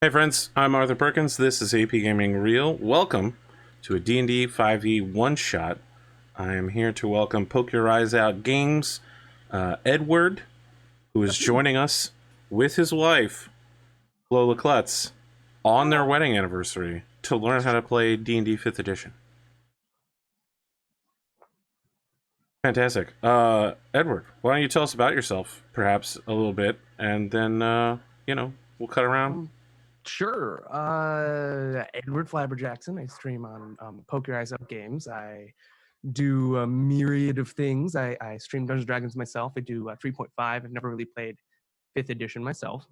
Hey friends, I'm Arthur Perkins. This is AP Gaming Real. Welcome to a D&D 5e one-shot. I am here to welcome Poke Your Eyes Out Games, Edward, who is That's me. joining us with his wife, Lola Klutz, on their wedding anniversary to learn how to play D&D 5th edition. Fantastic. Edward, why don't you tell us about yourself, perhaps a little bit, and then, we'll cut around. Sure. Edward Flabber Jackson. I stream on Poke Your Eyes Out Games. I do a myriad of things. I stream Dungeons and Dragons myself. I do 3.5. I've never really played 5th edition myself.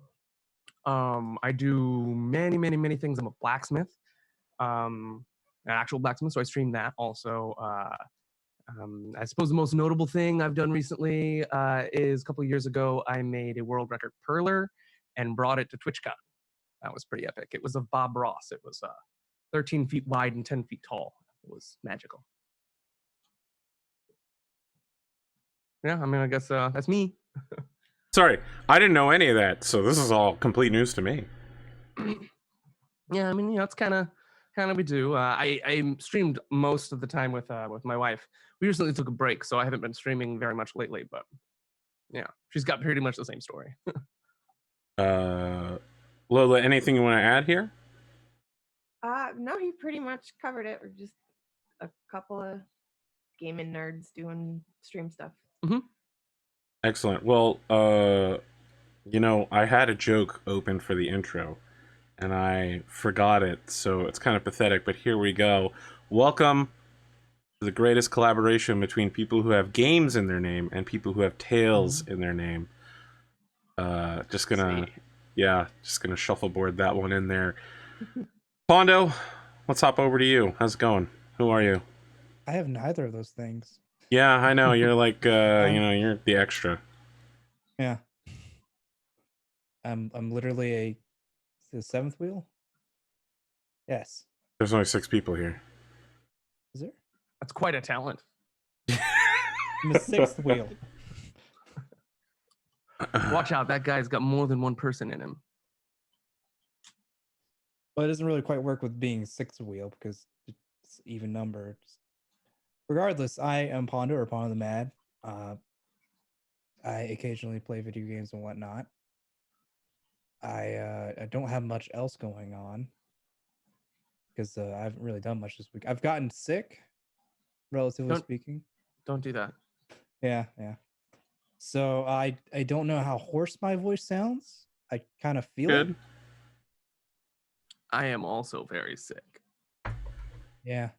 I do many things. I'm a blacksmith, an actual blacksmith, so I stream that also. I suppose the most notable thing I've done recently is a couple of years ago, I made a world record perler and brought it to TwitchCon. That was pretty epic. It was of Bob Ross. It was 13 feet wide and 10 feet tall. It was magical. Yeah, I mean, I guess that's me. Sorry, I didn't know any of that, so this is all complete news to me. Yeah, I mean, it's kind of we do. I streamed most of the time with my wife. We recently took a break, so I haven't been streaming very much lately. But yeah, she's got pretty much the same story. Lola, anything you want to add here? No, he pretty much covered it. We're just a couple of gaming nerds doing stream stuff. Excellent. Well, I had a joke open for the intro, and I forgot it, so it's kind of pathetic, but here we go. Welcome to the greatest collaboration between people who have games in their name and people who have tales in their name. Just gonna shuffleboard that one in there. Pondo, let's hop over to you. How's it going? Who are you? I have neither of those things. Yeah, I know. You're like, you're the extra. Yeah. I'm literally the seventh wheel? Yes. There's only 6 people here. Is there? That's quite a talent. I'm the sixth wheel. Watch out, that guy's got more than one person in him. Well, it doesn't really quite work with being sixth wheel because it's even numbered. Regardless, I am Pondo or Pondo the Mad. I occasionally play video games and whatnot. I don't have much else going on because I haven't really done much this week. I've gotten sick, relatively speaking. Don't do that. Yeah. So I don't know how hoarse my voice sounds. I kind of feel it. I am also very sick. Yeah.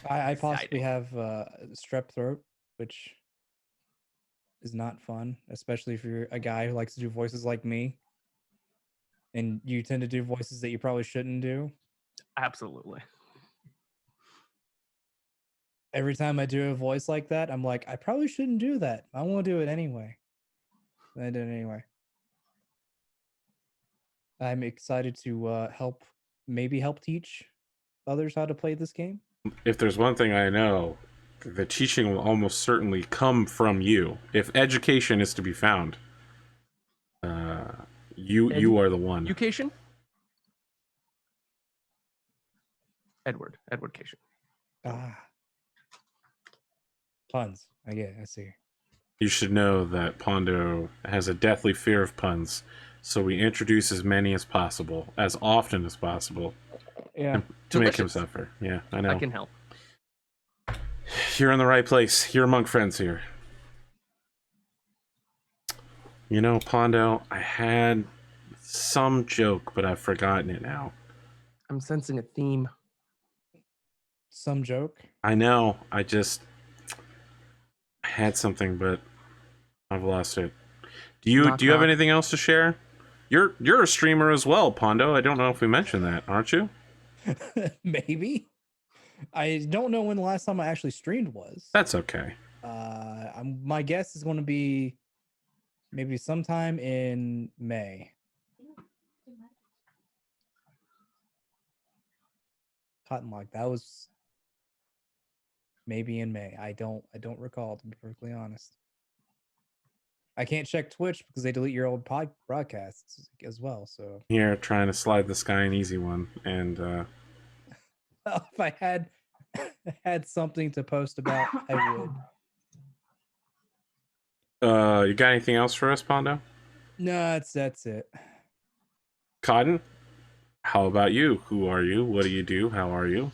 I possibly have strep throat, which is not fun, especially if you're a guy who likes to do voices like me. And you tend to do voices that you probably shouldn't do. Absolutely. Every time I do a voice like that, I'm like, I probably shouldn't do that. I won't do it anyway. And I did it anyway. I'm excited to help teach others how to play this game. If there's one thing I know, the teaching will almost certainly come from you. If education is to be found, you are the one. Education? Edward Cation. Puns. I see. You should know that Pondo has a deathly fear of puns, so we introduce as many as possible, as often as possible. Yeah. To make him suffer. Yeah, I know. I can help. You're in the right place. You're among friends here. You know, Pondo, I had some joke, but I've forgotten it now. I'm sensing a theme. Some joke? I know. I had something, but I've lost it. Do you have anything else to share? You're a streamer as well, Pondo. I don't know if we mentioned that, aren't you? Maybe. I don't know when the last time I actually streamed was. That's okay. My guess is going to be maybe sometime in May. Cotton Lock. That was maybe in May. I don't recall, to be perfectly honest. I can't check Twitch because they delete your old broadcasts as well. So Here, trying to slide this guy an easy one, and if I had had something to post about, I would. You got anything else for us, Pondo? No, that's it. Cotton, how about you? Who are you? What do you do? How are you?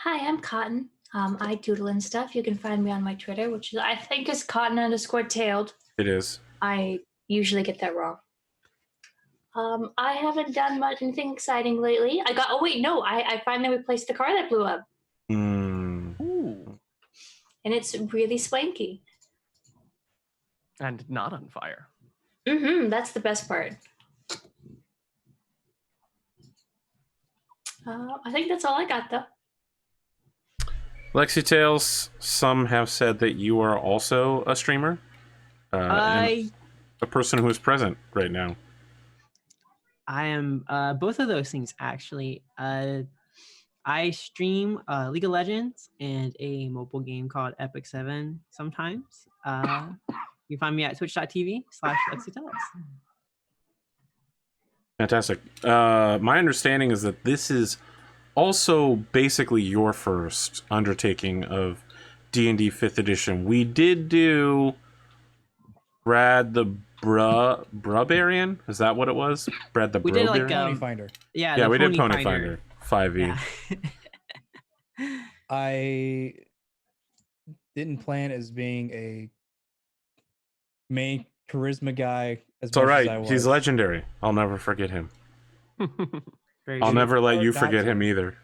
Hi, I'm Cotton. I doodle and stuff. You can find me on my Twitter, which is, I think is Cotton_tailed. It is. I usually get that wrong. I haven't done anything exciting lately. I finally replaced the car that blew up. Ooh. And it's really swanky. And not on fire. That's the best part. I think that's all I got, though. Lexi Tales, some have said that you are also a streamer. And a person who is present right now. I am both of those things, actually. I stream League of Legends and a mobile game called Epic 7 sometimes. You find me at twitch.tv/LexiTales. Fantastic. My understanding is that this is also basically your first undertaking of D&D 5th edition. We did do Brad the Brubarian? Is that what it was? Brad the We did like Pony Finder. Yeah, we did Pony Finder 5e. Yeah. I didn't plan as being a main charisma guy as It's all much as I right. was. He's legendary. I'll never forget him. Very I'll good. never let you Not forget to. him either.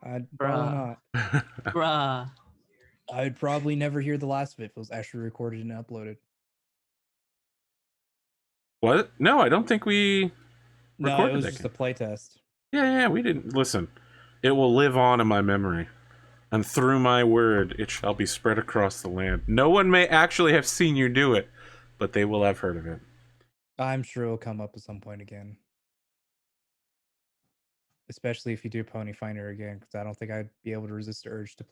I'd probably Bruh. not. Bruh. I'd probably never hear the last of it if it was actually recorded and uploaded. What? No, I don't think we No, recorded it was that just game. a playtest. Yeah, we didn't. Listen, it will live on in my memory. And through my word, it shall be spread across the land. No one may actually have seen you do it, but they will have heard of it. I'm sure it'll come up at some point again. Especially if you do Pony Finder again, because I don't think I'd be able to resist the urge to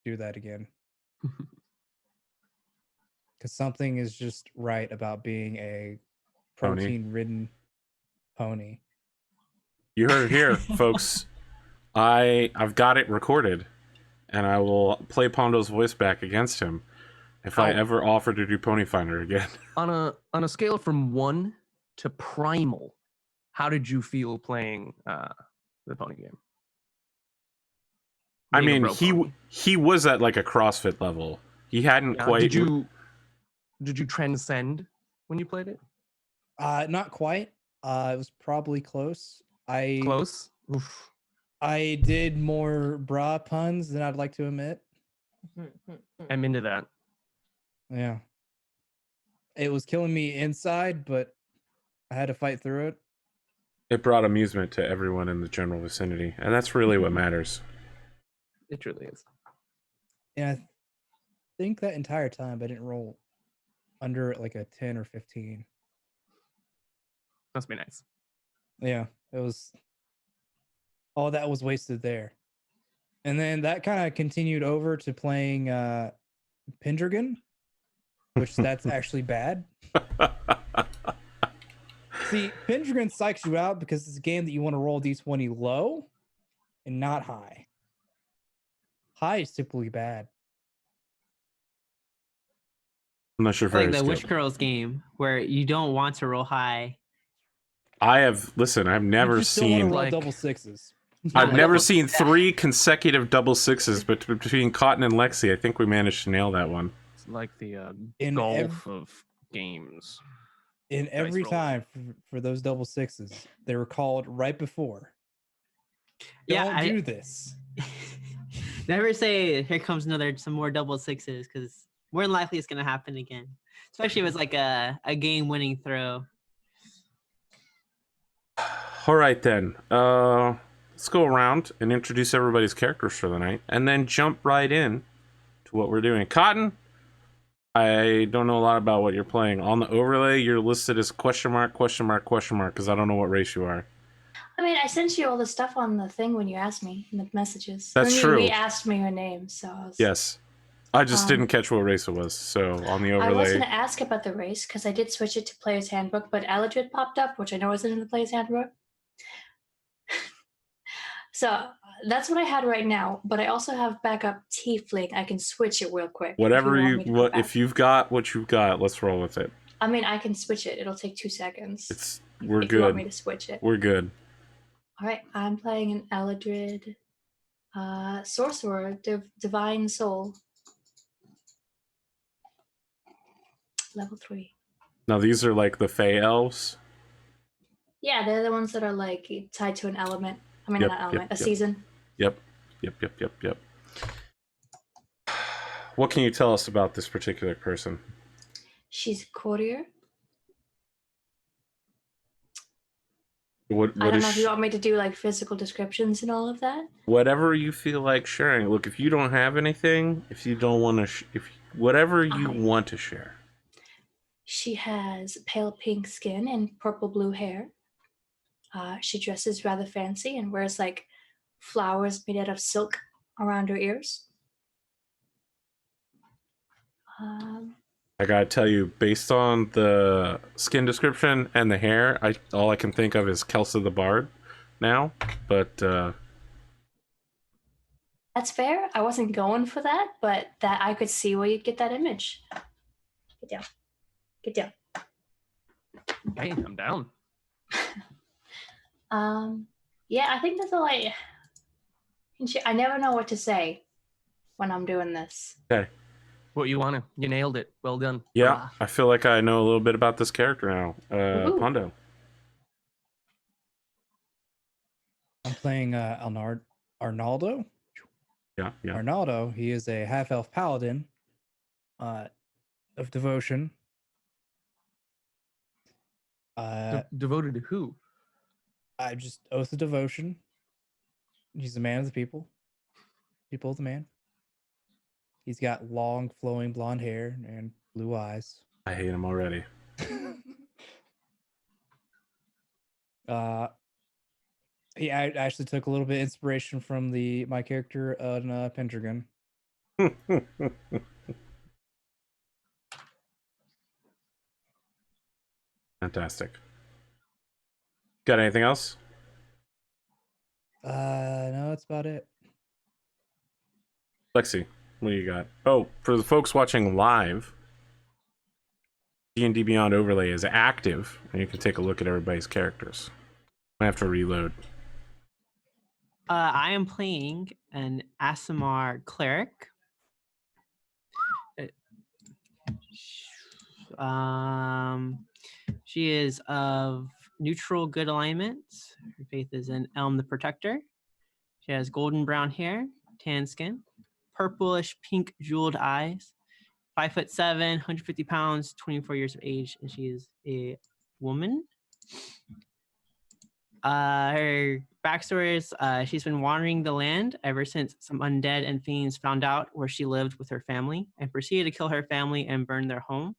do that again. Because something is just right about being a Pony. protein-ridden pony. You heard it here, folks. I've got it recorded, and I will play Pondo's voice back against him if I ever offer to do Pony Finder again. On a scale from 1 to primal, how did you feel playing the pony game? I Being a mean, bro pony. he was at like a CrossFit level. He hadn't quite. Did you transcend when you played it? Not quite. It was probably close. Close. Oof. I did more bra puns than I'd like to admit. I'm into that. Yeah. It was killing me inside, but I had to fight through it. It brought amusement to everyone in the general vicinity, and that's really what matters. It truly is. And I think that entire time I didn't roll under like a 10 or 15. Must be nice. Yeah, it was all that was wasted there. And then that kind of continued over to playing Pendragon, which that's actually bad. See, Pendragon psychs you out because it's a game that you want to roll D20 low and not high. High is typically bad. Unless you're very Like the skilled. Witch Girls game where you don't want to roll high. I've never You just don't want seen to roll like- double sixes. I've never seen 3 consecutive double sixes, but between Cotton and Lexi, I think we managed to nail that one. It's like the In golf of games. And every roll. time for those double sixes, they were called right before. Yeah, Don't do this. Never say here comes some more double sixes, because more than likely it's gonna happen again. Especially if it's like a game-winning throw. All right then. Let's go around and introduce everybody's characters for the night, and then jump right in to what we're doing. Cotton, I don't know a lot about what you're playing. On the overlay, you're listed as question mark, because I don't know what race you are. I mean, I sent you all the stuff on the thing when you asked me in the messages. That's When true. You asked me your name, so I was... Yes. I just didn't catch what race it was, so on the I was overlay. going to ask about the race because I did switch it to Player's Handbook, but Eldred popped up, which I know isn't in the Player's Handbook. So that's what I had right now, but I also have backup Tiefling. I can switch it real quick. Whatever if you've got what you've got, let's roll with it. I mean, I can switch it. It'll take 2 seconds. We're if good. You want me to switch it? We're good. All right, I'm playing an Eldred Sorcerer, Divine Soul, level 3. Now these are like the Fey elves. Yeah, they're the ones that are like tied to an element. I mean, not element, a season. Yep. What can you tell us about this particular person? She's a courtier. What I don't know if you want me to do like physical descriptions and all of that. Whatever you feel like sharing. Look, if you don't have anything, if you don't want to, whatever you want to share. She has pale pink skin and purple blue hair. She dresses rather fancy and wears like flowers made out of silk around her ears. I gotta tell you, based on the skin description and the hair, all I can think of is Kelsa the Bard now. But that's fair. I wasn't going for that, but that I could see where you'd get that image. Get down. Hey, I'm down. Yeah, I think that's all I can share. I never know what to say when I'm doing this. Okay. What you want to? You nailed it. Well done. Yeah, I feel like I know a little bit about this character now. Pondo. I'm playing Arnaldo. Yeah. Arnaldo, he is a half-elf paladin of devotion. Devoted to who? I just oath of devotion. He's a man of the people. People of the man. He's got long, flowing blonde hair and blue eyes. I hate him already. He actually took a little bit of inspiration from my character on Pendragon. Fantastic. Got anything else? No, that's about it. Lexi, what do you got? Oh, for the folks watching live, D&D Beyond overlay is active, and you can take a look at everybody's characters. I have to reload. I am playing an Aasimar cleric. She is of neutral good alignment. Her faith is in Elm the Protector. She has golden brown hair, tan skin, purplish pink jeweled eyes, 5'7", 150 pounds, 24 years of age, and she is a woman. Her backstory is she's been wandering the land ever since some undead and fiends found out where she lived with her family and proceeded to kill her family and burn their home.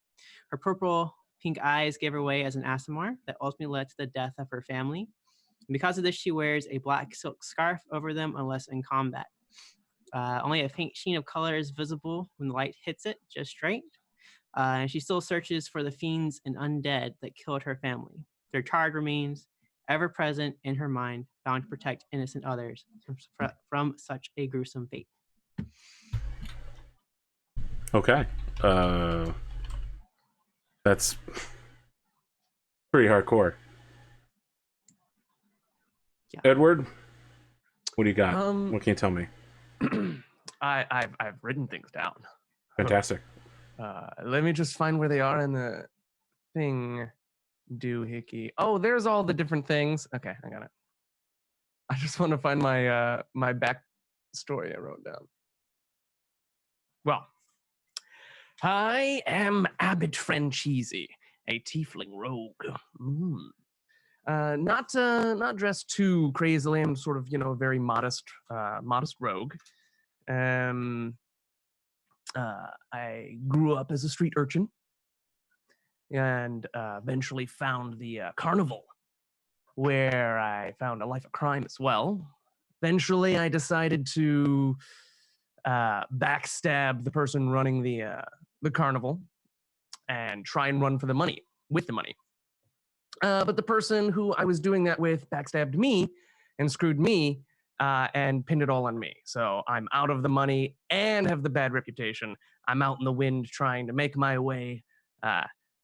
Her purple pink eyes gave her away as an Aasimar that ultimately led to the death of her family. And because of this, she wears a black silk scarf over them unless in combat. Only a faint sheen of color is visible when the light hits it, just right. And she still searches for the fiends and undead that killed her family. Their charred remains, ever present in her mind, bound to protect innocent others from such a gruesome fate. Okay. That's pretty hardcore. Yeah. Edward, what do you got? What can you tell me? I've written things down. Fantastic. Let me just find where they are in the thing. Doohickey. Oh, there's all the different things. Okay, I got it. I just want to find my my back story I wrote down. Well, I am Abbot Franchisi, a tiefling rogue. Not dressed too crazily. I'm sort of, very modest rogue. I grew up as a street urchin and eventually found the carnival, where I found a life of crime as well. Eventually, I decided to backstab the person running the carnival and try and run for the money with the money. But the person who I was doing that with backstabbed me and screwed me and pinned it all on me. So I'm out of the money and have the bad reputation. I'm out in the wind trying to make my way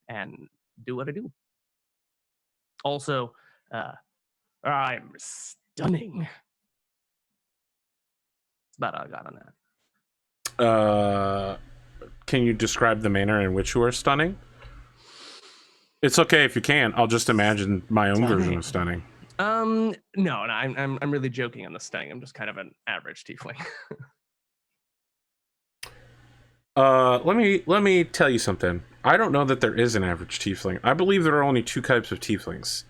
and do what I do. Also, I'm stunning. That's about all I got on that. Can you describe the manner in which you are stunning? It's okay if you can't. I'll just imagine my own version of stunning. No, I'm really joking on the stunning. I'm just kind of an average tiefling. Let me tell you something. I don't know that there is an average tiefling. I believe there are only two types of tieflings.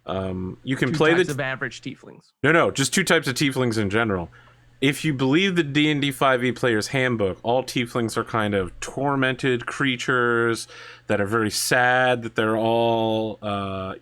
You can play two types of average tieflings. No, just two types of tieflings in general. If you believe the D&D 5e player's handbook, all tieflings are kind of tormented creatures that are very sad, that they're all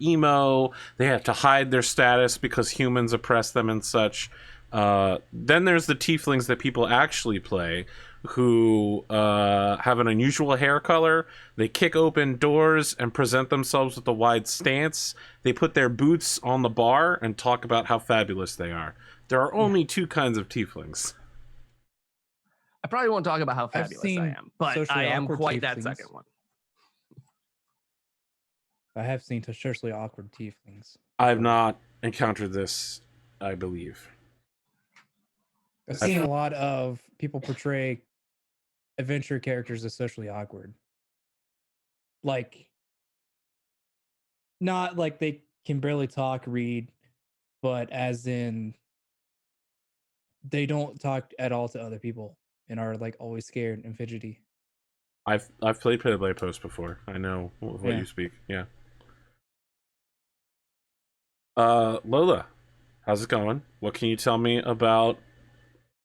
emo. They have to hide their status because humans oppress them and such. Then there's the tieflings that people actually play, who have an unusual hair color. They kick open doors and present themselves with a wide stance. They put their boots on the bar and talk about how fabulous they are. There are only two kinds of tieflings. I probably won't talk about how fabulous I am, but I am quite that second one. I have seen socially awkward tieflings. I have not encountered this, I believe. I've seen a lot of people portray adventure characters as socially awkward. Like, not like they can barely talk, read, but as in they don't talk at all to other people and are like always scared and fidgety. I've played Play by Post before. I know what you speak. Yeah. Lola, how's it going? What can you tell me about,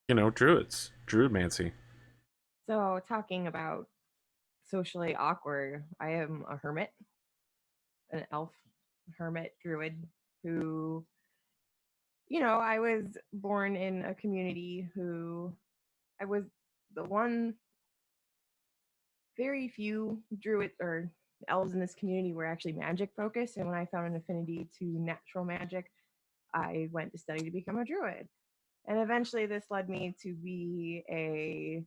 druids, druidmancy? So talking about socially awkward, I am a hermit, an elf hermit druid who, I was born in a community who I was the one, very few druid or elves in this community were actually magic focused. And when I found an affinity to natural magic, I went to study to become a druid. And eventually this led me to be a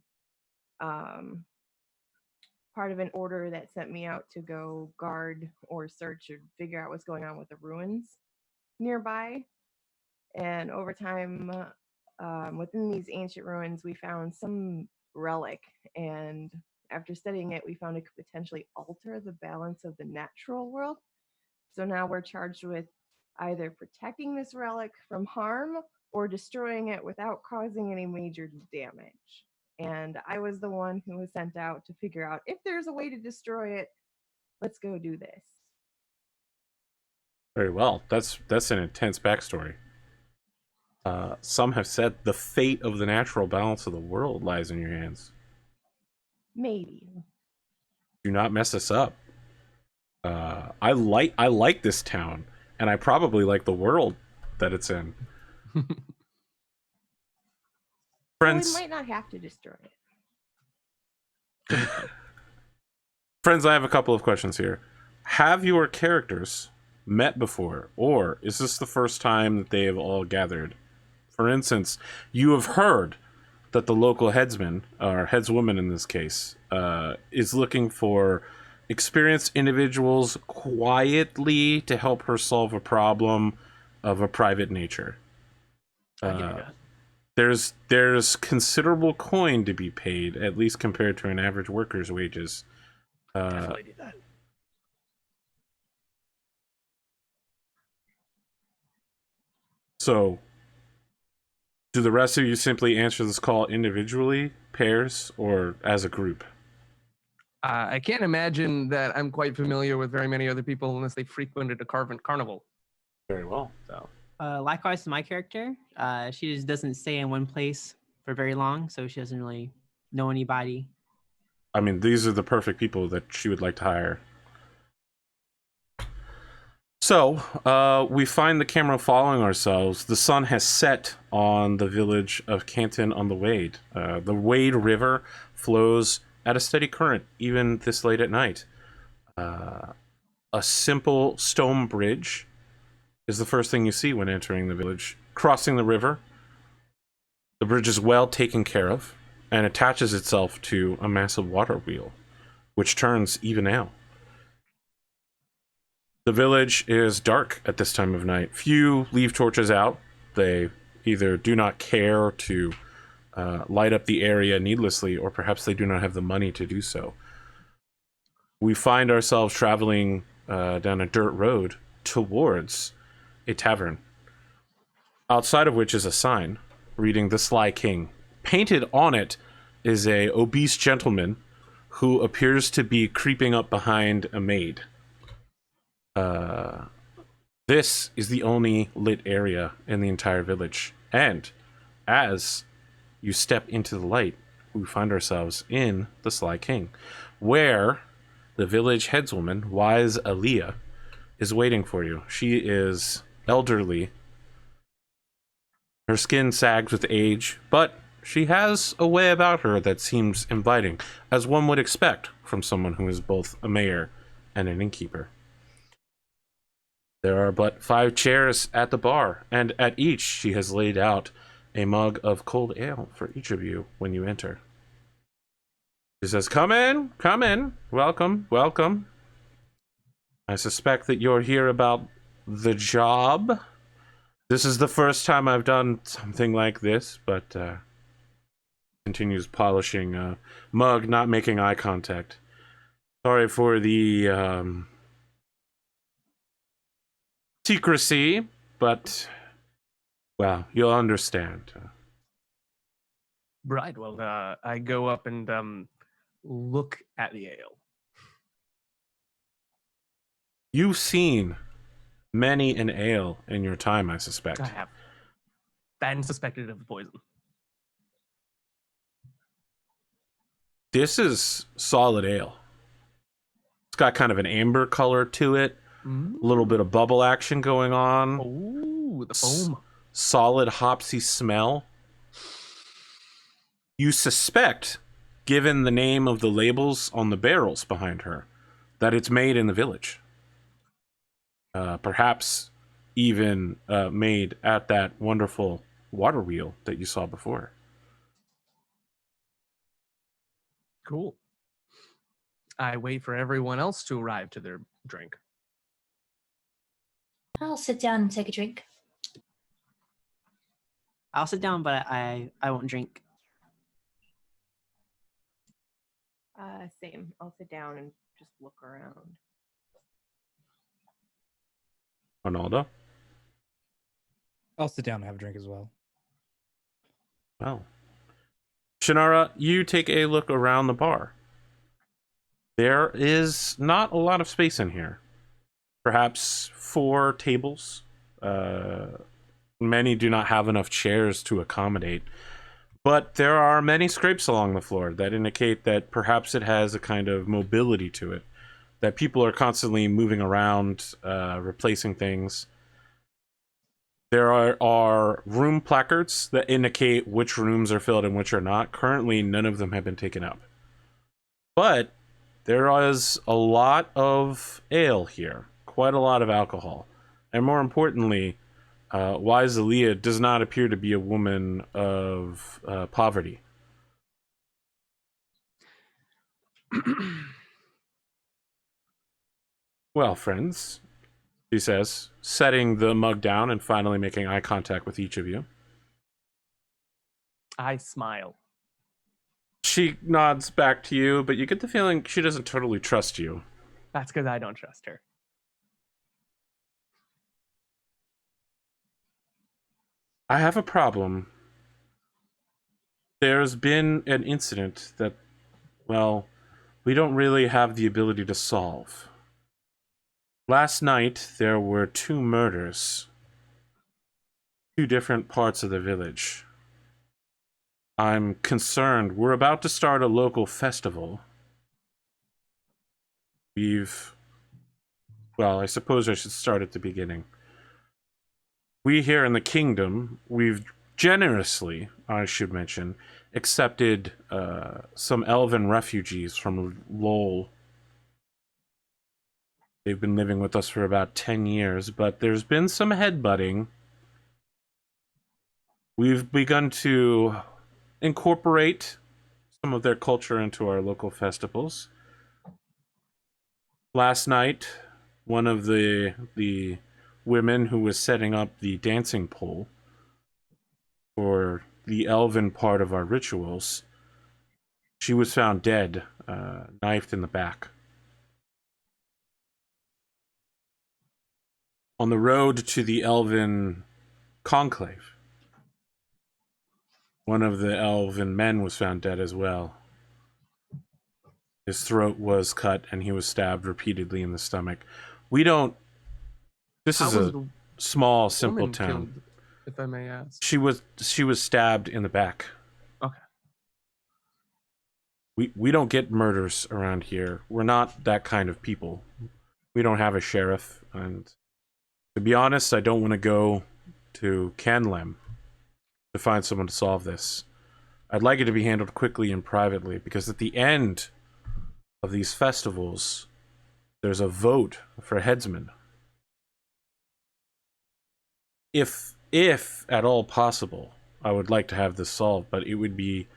part of an order that sent me out to go guard or search or figure out what's going on with the ruins nearby. And over time, within these ancient ruins, we found some relic. And after studying it, we found it could potentially alter the balance of the natural world. So now we're charged with either protecting this relic from harm or destroying it without causing any major damage. And I was the one who was sent out to figure out if there's a way to destroy it. Let's go do this. Very well. That's an intense backstory. Some have said the fate of the natural balance of the world lies in your hands. Maybe. Do not mess us up. I like this town, and I probably like the world that it's in. Friends, well, we might not have to destroy it. Friends, I have a couple of questions here. Have your characters met before, or is this the first time that they have all gathered? For instance, you have heard that the local headsman, or headswoman in this case, is looking for experienced individuals quietly to help her solve a problem of a private nature. There's considerable coin to be paid, at least compared to an average worker's wages. Definitely do that. So, do the rest of you simply answer this call individually, pairs, or as a group? I can't imagine that I'm quite familiar with very many other people unless they frequented a carnival. Very well. So, Likewise, my character, she just doesn't stay in one place for very long, so she doesn't really know anybody. I mean, these are the perfect people that she would like to hire. So, we find the camera following ourselves. The sun has set on the village of Canton on the Wade. The Wade River flows at a steady current, even this late at night. A simple stone bridge is the first thing you see when entering the village. Crossing the river, the bridge is well taken care of and attaches itself to a massive water wheel, which turns even now. The village is dark at this time of night. Few leave torches out. They either do not care to light up the area needlessly, or perhaps they do not have the money to do so. We find ourselves traveling down a dirt road towards a tavern, outside of which is a sign reading "The Sly King." Painted on it is a obese gentleman who appears to be creeping up behind a maid. This is the only lit area in the entire village. And as you step into the light, we find ourselves in the Sly King, where the village headswoman, Wise Aaliyah, is waiting for you. She is elderly. Her skin sags with age, but she has a way about her that seems inviting, as one would expect from someone who is both a mayor and an innkeeper. There are but 5 chairs at the bar, and at each she has laid out a mug of cold ale for each of you when you enter. She says, come in, welcome, welcome. I suspect that you're here about the job. This is the first time I've done something like this, but continues polishing a mug, not making eye contact. Sorry for the secrecy, but, well, you'll understand. Right. Well, I go up and look at the ale. You've seen many an ale in your time, I suspect. I have been suspected of poison. This is solid ale. It's got kind of an amber color to it, a little bit of bubble action going on. Oh, the foam. Solid hopsy smell. You suspect, given the name of the labels on the barrels behind her, that it's made in the village. Perhaps even made at that wonderful water wheel that you saw before. Cool. I wait for everyone else to arrive to their drink. I'll sit down and take a drink. I'll sit down, but I won't drink. Same. I'll sit down and just look around. Ronaldo? I'll sit down and have a drink as well. Well. Shannara, you take a look around the bar. There is not a lot of space in here. Perhaps 4 tables. Many do not have enough chairs to accommodate. But there are many scrapes along the floor that indicate that perhaps it has a kind of mobility to it. That people are constantly moving around, replacing things. There are room placards that indicate which rooms are filled and which are not. Currently, none of them have been taken up. But there is a lot of ale here. Quite a lot of alcohol. And more importantly, Wise Aaliyah does not appear to be a woman of poverty. Well, friends, she says, setting the mug down and finally making eye contact with each of you. I smile. She nods back to you, but you get the feeling she doesn't totally trust you. That's because I don't trust her. I have a problem. There's been an incident that, well, we don't really have the ability to solve. Last night, there were 2 murders. 2 different parts of the village. I'm concerned. We're about to start a local festival. well, I suppose I should start at the beginning. We here in the kingdom, we've generously, I should mention, accepted some elven refugees from Lowell. They've been living with us for about 10 years, but there's been some headbutting. We've begun to incorporate some of their culture into our local festivals. Last night, one of the women who was setting up the dancing pole for the elven part of our rituals, she was found dead, knifed in the back. On the road to the elven conclave, one of the elven men was found dead as well. His throat was cut and he was stabbed repeatedly in the stomach. We don't... This How is was a the small, simple woman town. killed, if I may ask? She was stabbed in the back. Okay. We don't get murders around here. We're not that kind of people. We don't have a sheriff, and to be honest, I don't want to go to Canlem to find someone to solve this. I'd like it to be handled quickly and privately, because at the end of these festivals, there's a vote for headsman. If at all possible, I would like to have this solved, but it would be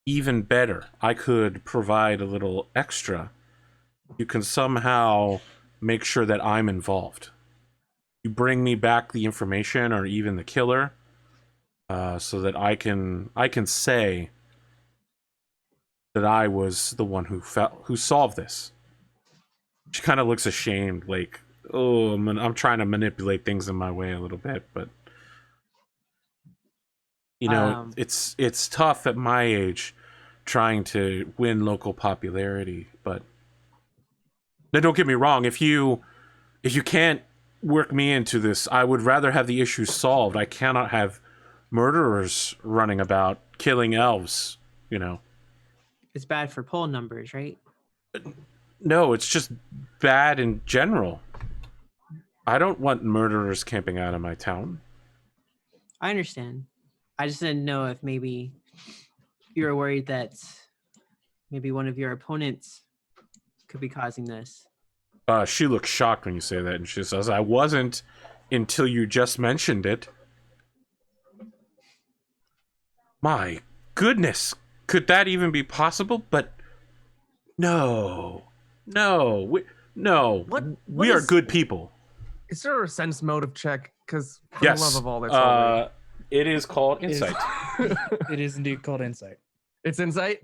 even better. I could provide a little extra. You can somehow make sure that I'm involved. You bring me back the information or even the killer, so that I can say that I was the one who solved this. She kind of looks ashamed, like, oh, I'm trying to manipulate things in my way a little bit, but you know, it's tough at my age trying to win local popularity. But now, don't get me wrong, if you can't work me into this, I would rather have the issue solved. I cannot have murderers running about killing elves, you know. It's bad for poll numbers, right? No, it's just bad in general. I don't want murderers camping out of my town. I understand. I just didn't know if maybe you were worried that maybe one of your opponents could be causing this. She looks shocked when you say that, and she says, I wasn't until you just mentioned it. My goodness, could that even be possible? But no, we are good people. Is there a sense motive check? Because for Yes, the love of all that's holy. it is called insight. It is indeed called insight. It's insight?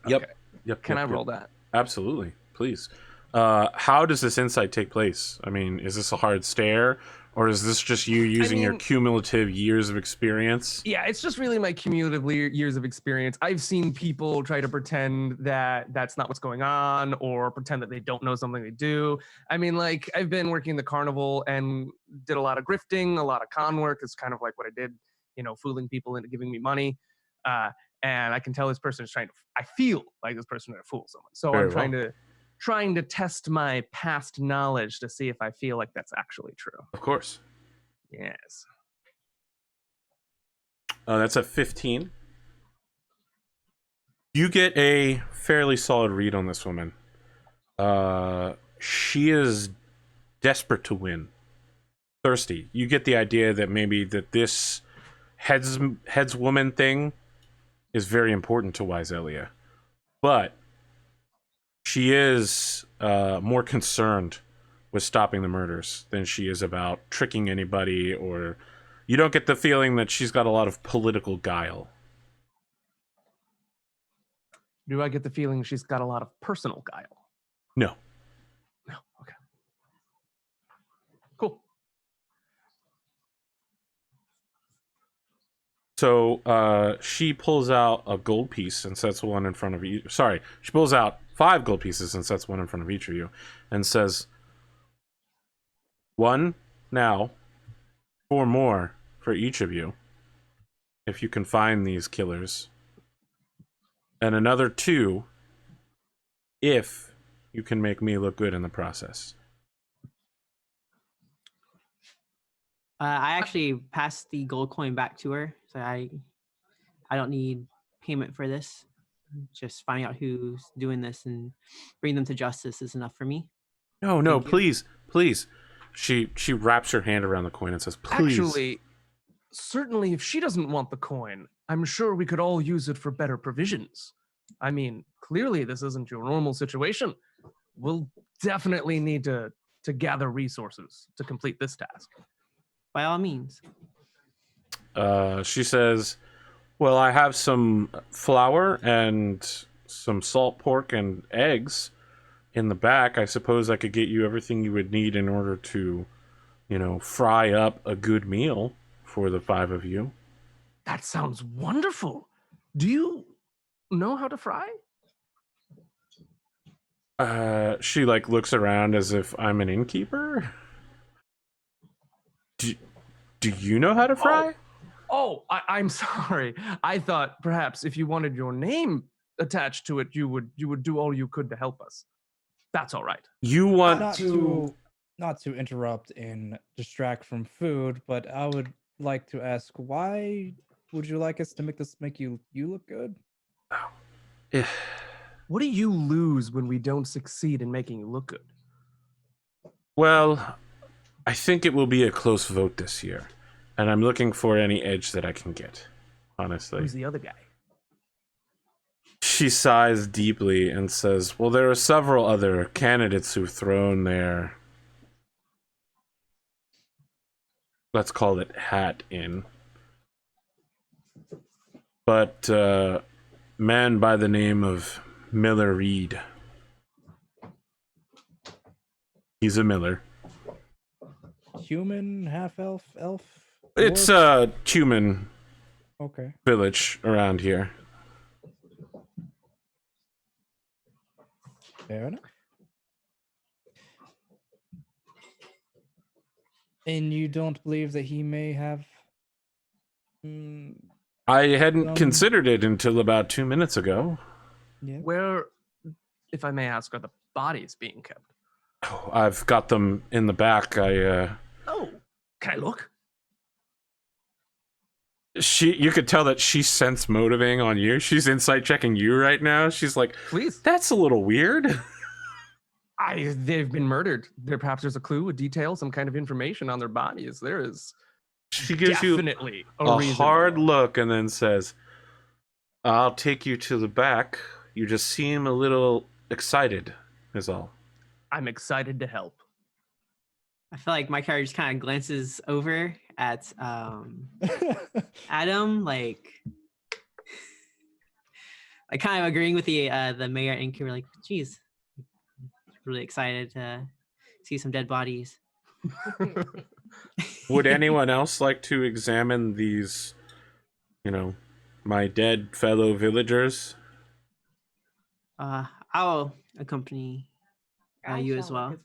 Yep. Okay. Yep. Can yep, I yep. roll that? Absolutely, please. How does this insight take place? I mean, is this a hard stare, or is this just you using your cumulative years of experience? Yeah, it's just really my cumulative years of experience. I've seen people try to pretend that that's not what's going on, or pretend that they don't know something they do. I mean, like, I've been working the carnival and did a lot of grifting, a lot of con work. It's kind of like what I did, you know, fooling people into giving me money. And I can tell this person is I feel like this person is trying to fool someone. So Very I'm trying to test my past knowledge to see if I feel like that's actually true. Of course. Yes. That's a 15. You get a fairly solid read on this woman. She is desperate to win. Thirsty. You get the idea that maybe that this headswoman thing is very important to Wiselia. But she is more concerned with stopping the murders than she is about tricking anybody, or you don't get the feeling that she's got a lot of political guile. Do I get the feeling she's got a lot of personal guile? No. No. Okay. Cool. So she pulls out a gold piece and sets one in front of you. Sorry, she pulls out 5 gold pieces and sets one in front of each of you and says, 1 now, 4 more for each of you, if you can find these killers, and another 2 if you can make me look good in the process. I actually passed the gold coin back to her, so I don't need payment for this. Just finding out who's doing this and bring them to justice is enough for me. No, Thank you. please, please. She wraps her hand around the coin and says, please. Actually, certainly if she doesn't want the coin, I'm sure we could all use it for better provisions. I mean, clearly this isn't your normal situation. We'll definitely need to gather resources to complete this task. By all means. She says, well, I have some flour and some salt pork and eggs in the back. I suppose I could get you everything you would need in order to, fry up a good meal for the 5 of you. That sounds wonderful. Do you know how to fry? She looks around as if I'm an innkeeper. Do you know how to fry? I'm sorry. I thought perhaps if you wanted your name attached to it, you would do all you could to help us. That's all right. You want not to interrupt and distract from food, but I would like to ask, why would you like us to make you look good? What do you lose when we don't succeed in making you look good? Well, I think it will be a close vote this year, and I'm looking for any edge that I can get, honestly. Who's the other guy? She sighs deeply and says, well, there are several other candidates who've thrown their, let's call it, hat in. But a man by the name of Miller Reed. He's a miller. Human, half-elf, elf? It's a human village around here. Fair enough. And you don't believe that he may have... I hadn't considered it until about 2 minutes ago. Yeah. Where, if I may ask, are the bodies being kept? Oh, I've got them in the back. Oh, can I look? You could tell that she's sense motivating on you. She's insight checking you right now. She's like, please. That's a little weird. They've been murdered. Perhaps there's a clue, a detail, some kind of information on their bodies. There is. She gives definitely you a hard look and then says, I'll take you to the back. You just seem a little excited, is all. I'm excited to help. I feel like my character just kind of glances over at Adam, like kind of agreeing with the mayor and Kimber, like, geez, really excited to see some dead bodies. Would anyone else like to examine these, my dead fellow villagers? I'll accompany you as well.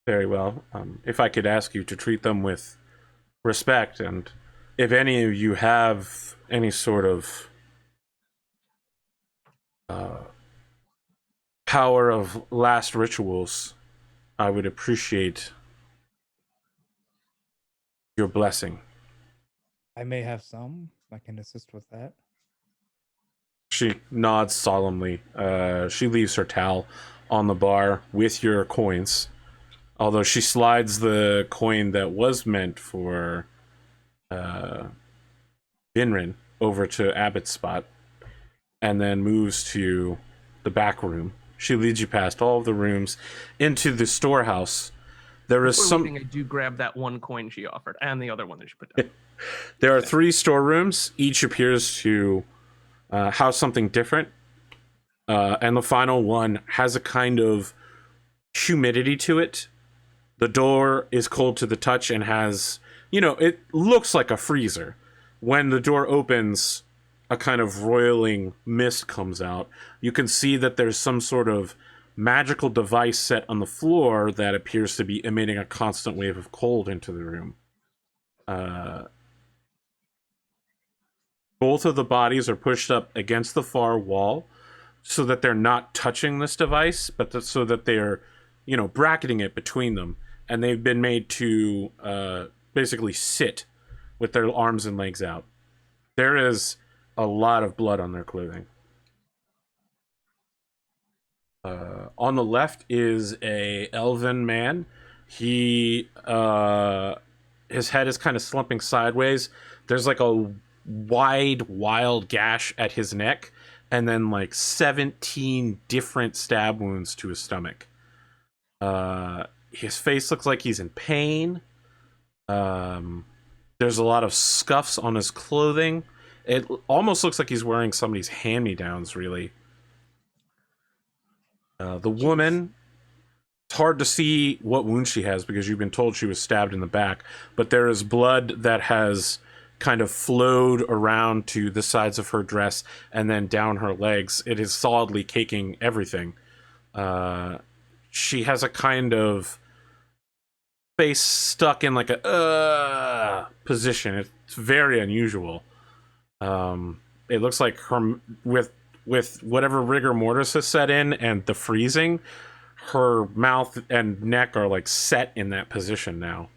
Very well. If I could ask you to treat them with respect, and if any of you have any sort of power of last rituals, I would appreciate your blessing. I may have some. I can assist with that. She nods solemnly. She leaves her towel on the bar with your coins. Although she slides the coin that was meant for Binrin over to Abbott's spot, and then moves to the back room. She leads you past all of the rooms into the storehouse. There is leaving, I do grab that one coin she offered and the other one that she put down. There are 3 storerooms. Each appears to house something different. And the final one has a kind of humidity to it. The door is cold to the touch and has, it looks like a freezer. When the door opens, a kind of roiling mist comes out. You can see that there's some sort of magical device set on the floor that appears to be emitting a constant wave of cold into the room. Both of the bodies are pushed up against the far wall so that they're not touching this device, but so that they're, bracketing it between them. and they've been made to basically sit with their arms and legs out. There is a lot of blood on their clothing. On the left is a elven man. He his head is kind of slumping sideways. There's like a wide, wild gash at his neck, and then like 17 different stab wounds to his stomach. His face looks like he's in pain. There's a lot of scuffs on his clothing. It almost looks like he's wearing somebody's hand-me-downs, really. The woman, it's hard to see what wound she has because you've been told she was stabbed in the back, but there is blood that has kind of flowed around to the sides of her dress and then down her legs. It is solidly caking everything. She has a kind of face stuck in like a position. It's very unusual. It looks like her with whatever rigor mortis has set in and the freezing, her mouth and neck are like set in that position now.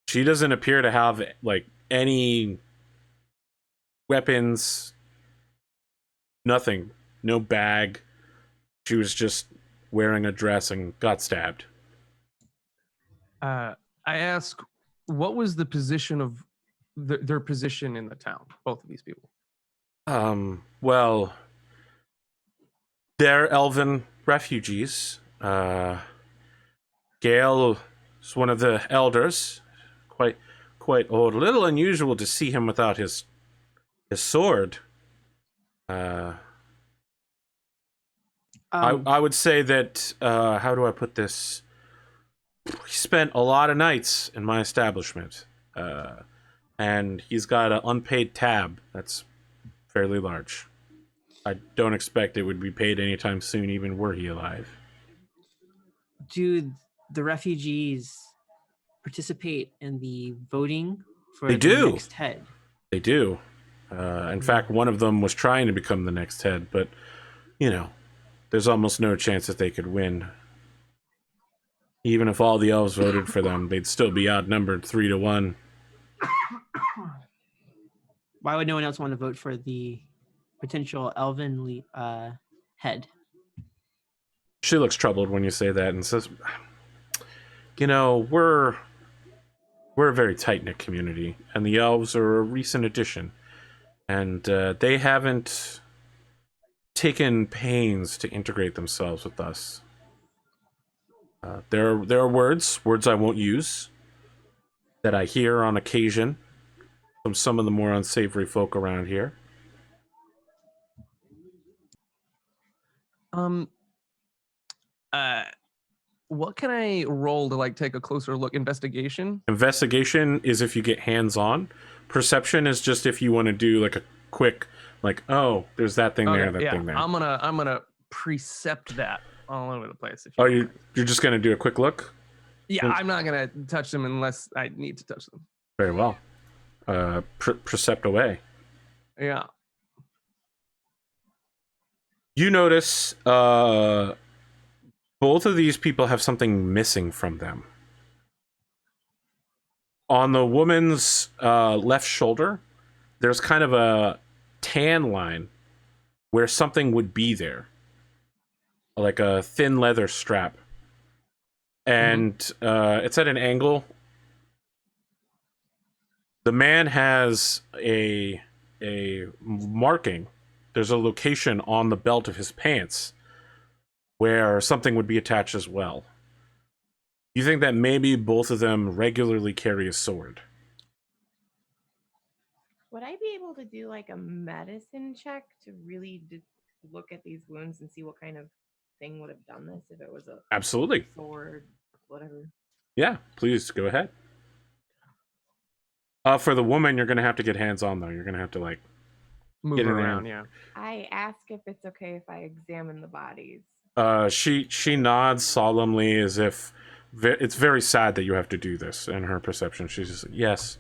She doesn't appear to have like any weapons, nothing, no bag. She was just wearing a dress and got stabbed. I ask, what was the position of their position in the town? Both of these people. Well, they're elven refugees. Gale is one of the elders, quite old. A little unusual to see him without his sword. I would say that, how do I put this? He spent a lot of nights in my establishment. And he's got an unpaid tab that's fairly large. I don't expect it would be paid anytime soon, even were he alive. Do the refugees participate in the voting for They the do. next head? They do. In fact, one of them was trying to become the next head, but, you know, there's almost no chance that they could win. Even if all the elves voted for them, they'd still be outnumbered 3-1. Why would no one else want to vote for the potential elven head? She looks troubled when you say that and says, you know, we're a very tight-knit community, and the elves are a recent addition. And they haven't taken pains to integrate themselves with us. There are words I won't use, that I hear on occasion from some of the more unsavory folk around here. What can I roll to like take a closer look? Investigation. Investigation is if you get hands-on. Perception is just if you want to do like a quick, like, oh, there's that thing there, that thing there. I'm gonna precept that all over the place. If you're just gonna do a quick look? Yeah, I'm not gonna touch them unless I need to touch them. Very well. Percept away. Yeah. You notice both of these people have something missing from them. On the woman's left shoulder, there's kind of a tan line where something would be there. Like a thin leather strap. And it's at an angle. The man has a marking. There's a location on the belt of his pants where something would be attached as well. You think that maybe both of them regularly carry a sword? Would I be able to do like a medicine check to really look at these wounds and see what kind of thing would have done this if it was a Absolutely sword, whatever? Yeah, please go ahead. For the woman, you're gonna have to get hands on though. You're gonna have to like move around. Yeah. I ask if it's okay if I examine the bodies. She nods solemnly as if it's very sad that you have to do this. In her perception, she's just like, yes,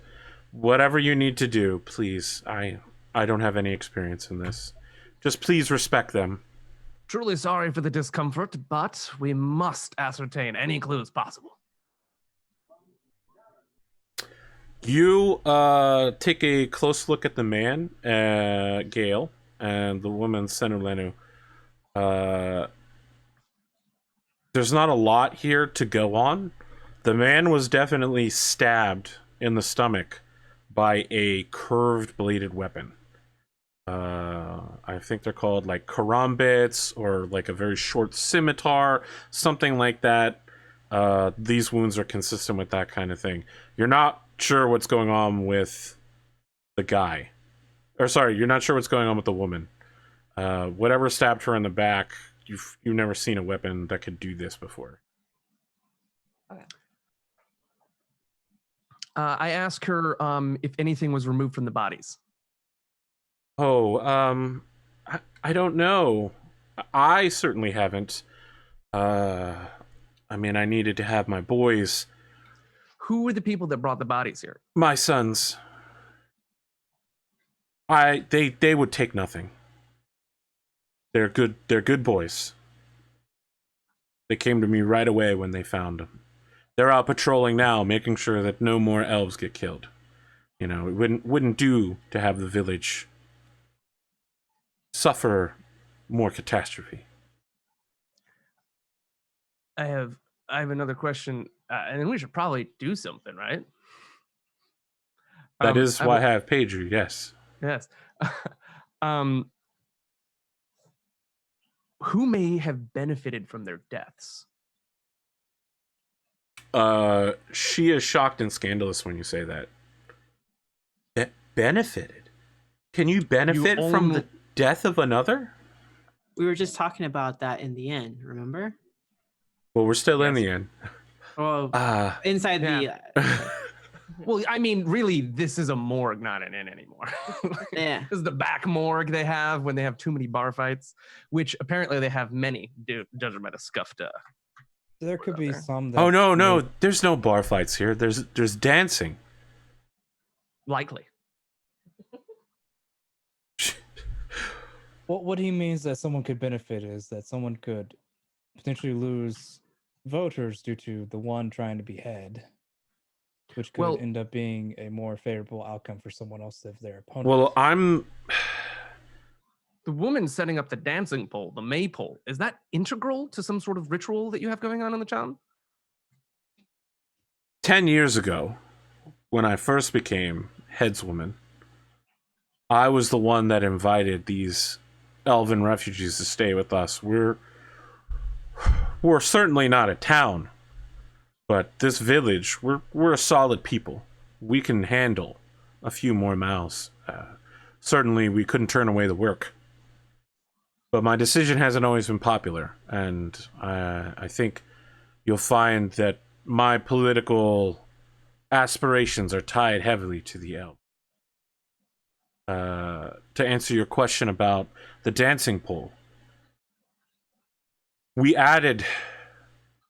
whatever you need to do, please. I don't have any experience in this. Just please respect them. Truly sorry for the discomfort, but we must ascertain any clues possible. You take a close look at the man, Gale, and the woman, Senulenu. There's not a lot here to go on. The man was definitely stabbed in the stomach by a curved bladed weapon. I think they're called like karambits or like a very short scimitar, something like that. These wounds are consistent with that kind of thing. You're not sure what's going on with the guy. Or sorry, you're not sure what's going on with the woman. Whatever stabbed her in the back, you've never seen a weapon that could do this before. Okay. I asked her if anything was removed from the bodies. Oh, I don't know. I certainly haven't. I mean, I needed to have my boys, Who were the people that brought the bodies here? my sons. They would take nothing. They're good boys. They came to me right away when they found them. They're out patrolling now, making sure that no more elves get killed. You know, it wouldn't do to have the village suffer more catastrophe. I have another question, and then we should probably do something, right? That is I why I will- have paid you, yes. Yes. Who may have benefited from their deaths? She is shocked and scandalous when you say that. Benefited? Can you benefit from the death of another? We were just talking about that in the end, remember? Well, we're still in Yes. the end. Oh, inside yeah. Well, I mean, really, this is a morgue, not an inn anymore. Yeah. This is the back morgue they have when they have too many bar fights, which apparently they have many, judging by the scuffed. There could be there. some that Oh no, may- there's no bar fights here. There's dancing. Likely. What he means that someone could benefit is that someone could potentially lose voters due to the one trying to be head, which could Well- end up being a more favorable outcome for someone else if their opponent. Well, I'm The woman setting up the dancing pole, the maypole, is that integral to some sort of ritual that you have going on in the town? 10 years ago, when I first became headswoman, I was the one that invited these elven refugees to stay with us. We're certainly not a town, but this village, we're a solid people. We can handle a few more mouths. Certainly, we couldn't turn away the work. But my decision hasn't always been popular, and I think you'll find that my political aspirations are tied heavily to the elf. To answer your question about the dancing pole, we added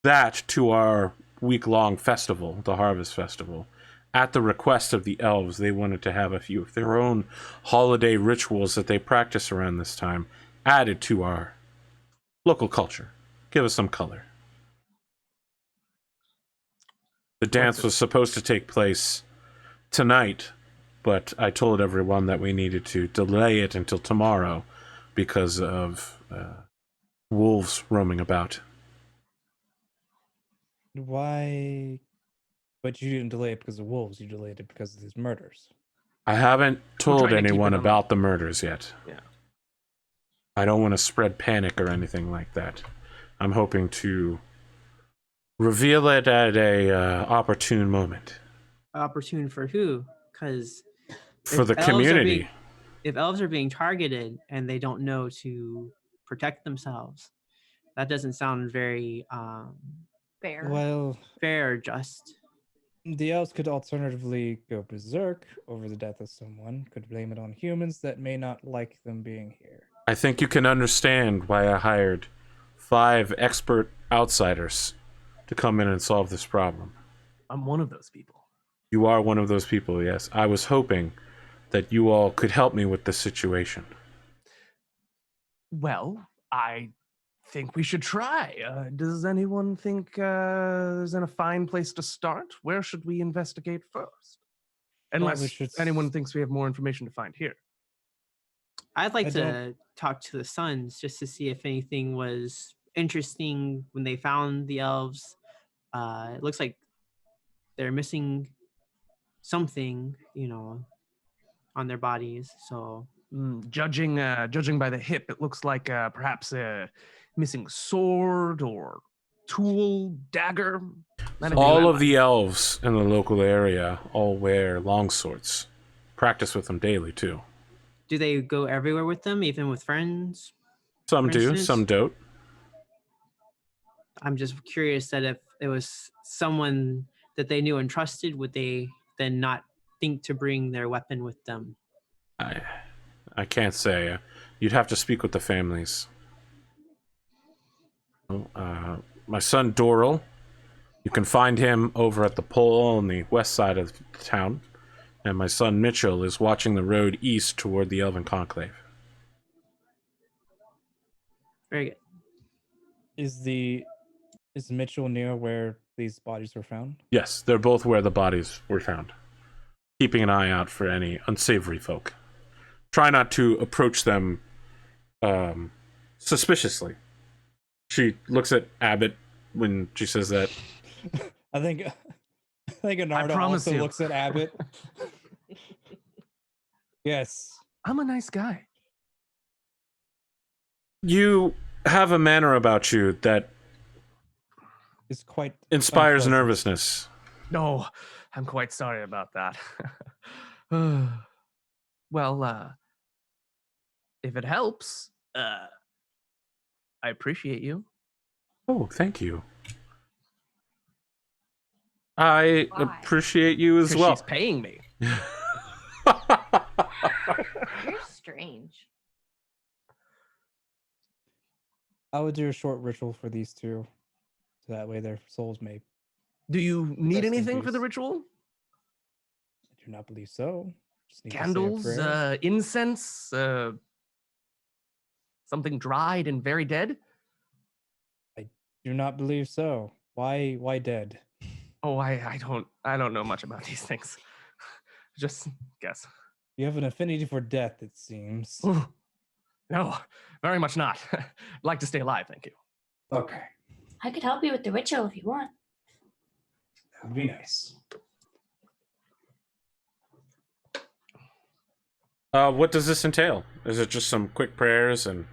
that to our week-long festival, the Harvest Festival. At the request of the elves, they wanted to have a few of their own holiday rituals that they practice around this time added to our local culture. Give us some color. The dance was supposed to take place tonight, but I told everyone that we needed to delay it until tomorrow because of wolves roaming about. Why? But you didn't delay it because of wolves. You delayed it because of these murders. I haven't told trying to keep anyone it on- about the murders yet. Yeah. I don't want to spread panic or anything like that. I'm hoping to reveal it at a opportune moment Opportune for who? Because for the community. If elves are being targeted and they don't know to protect themselves, that doesn't sound very Fair. Well, fair or just. the elves could alternatively go berserk over the death of someone, could blame it on humans that may not like them being here. I think you can understand why I hired 5 expert outsiders to come in and solve this problem. I'm one of those people. You are one of those people, yes. I was hoping that you all could help me with this situation. Well, I think we should try. Does anyone think there's a fine place to start? Where should we investigate first? Unless anyone thinks we have more information to find here. I'd like to talk to the sons just to see if anything was interesting when they found the elves. It looks like they're missing something, on their bodies. So judging by the hip, it looks like perhaps a missing sword or tool, dagger. All of the elves in the local area all wear longswords. Practice with them daily, too. Do they go everywhere with them, even with friends? Some do, some don't. I'm just curious that if it was someone that they knew and trusted, would they then not think to bring their weapon with them? I can't say. You'd have to speak with the families. My son Doral, you can find him over at the pole on the west side of the town. And my son Mitchell is watching the road east toward the Elven Conclave. Very good. Is Mitchell near where these bodies were found? Yes, they're both where the bodies were found. Keeping an eye out for any unsavory folk. Try not to approach them suspiciously. She looks at Abbott when she says that. I think Anardo also looks at Abbott. Yes. I'm a nice guy. You have a manner about you that is quite inspires nervousness. No, I'm quite sorry about that. Well, if it helps, I appreciate you. Oh, thank you. I appreciate you as well. She's paying me. You're strange. I would do a short ritual for these two, so that way their souls may. Do you need anything for the ritual? I do not believe so. Just need Candles, incense, something dried and very dead. I do not believe so. Why dead? Oh, I don't know much about these things. Just guess. You have an affinity for death, it seems. Ooh. No, very much not. I'd like to stay alive, thank you. Okay. I could help you with the ritual if you want. That would be nice. What does this entail? Is it just some quick prayers and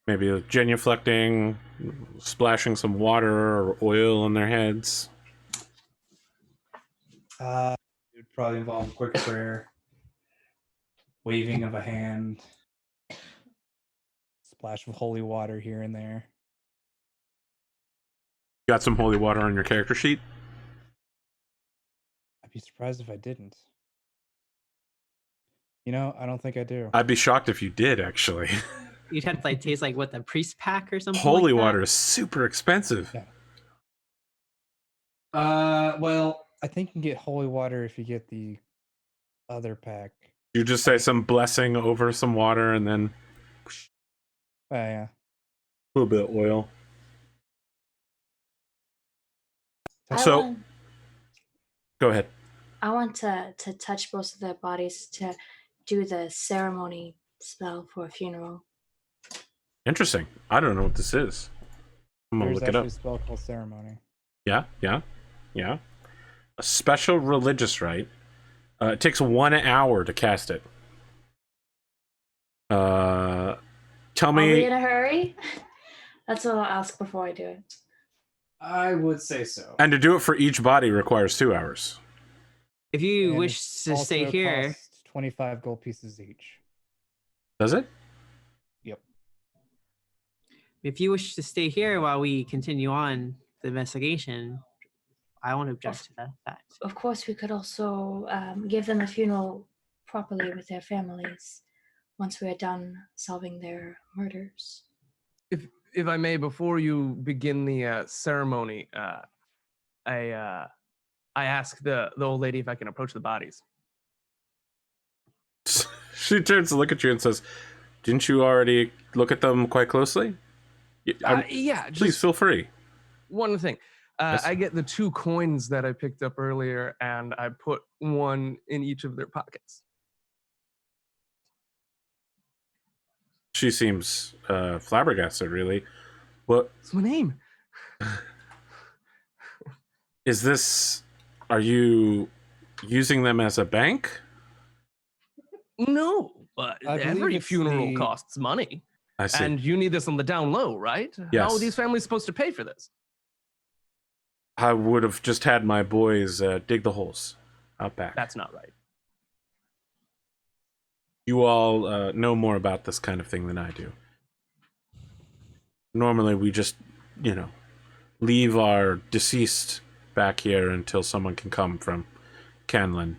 maybe a genuflecting, splashing some water or oil on their heads? It would probably involve a quick prayer, waving of a hand, splash of holy water here and there. Got some holy water on your character sheet? I'd be surprised if I didn't. I don't think I do. I'd be shocked if you did, actually. You'd have to taste like what, the priest pack or something. Holy like water is super expensive. Yeah. Well, I think you can get holy water if you get the other pack. You just say some blessing over some water and then Yeah. a little bit of oil. Go ahead. I want to touch both of their bodies to do the ceremony spell for a funeral. Interesting. I don't know what this is. I'm gonna There's look it up. actually a spell called ceremony. Yeah. A special religious rite. It takes 1 hour to cast it. Tell me. Are we in a hurry? That's what I'll ask before I do it. I would say so. And to do it for each body requires 2 hours. If you And wish it's to stay also here, costs 25 gold pieces each. Does it? Yep. if you wish to stay here while we continue on the investigation, I won't object to that. Of course, we could also give them a funeral properly with their families once we are done solving their murders. If I may, before you begin the ceremony, I ask the old lady if I can approach the bodies. She turns to look at you and says, "Didn't you already look at them quite closely?" Yeah, Please just feel free. one thing. Yes. I get the 2 coins that I picked up earlier, and I put one in each of their pockets. She seems flabbergasted, really. What It's my name. is this? Are you using them as a bank? No, but I believe every it's funeral the- costs money. I see. And you need this on the down low, right? How Yes. are these families supposed to pay for this? I would have just had my boys dig the holes out back. That's not right. You all know more about this kind of thing than I do. Normally, we just, leave our deceased back here until someone can come from Canlin.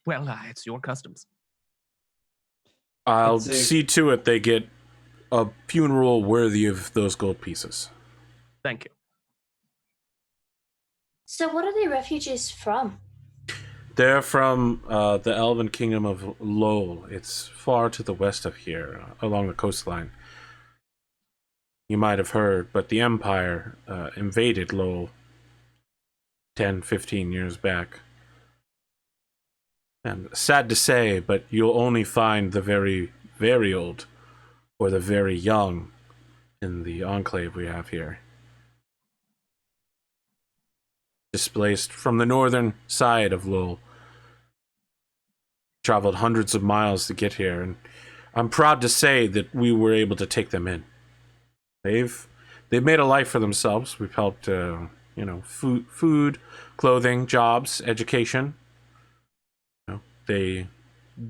Well, it's your customs. I'll It's a- see to it they get a funeral worthy of those gold pieces. Thank you. So, what are the refugees from? They're from the Elven Kingdom of Lowell. It's far to the west of here, along the coastline. You might have heard, but the Empire invaded Lowell 10, 15 years back. And sad to say, but you'll only find the very, very old or the very young in the enclave we have here. Displaced from the northern side of Lowell. Traveled hundreds of miles to get here, and I'm proud to say that we were able to take them in. They've made a life for themselves. We've helped, food, clothing, jobs, education. They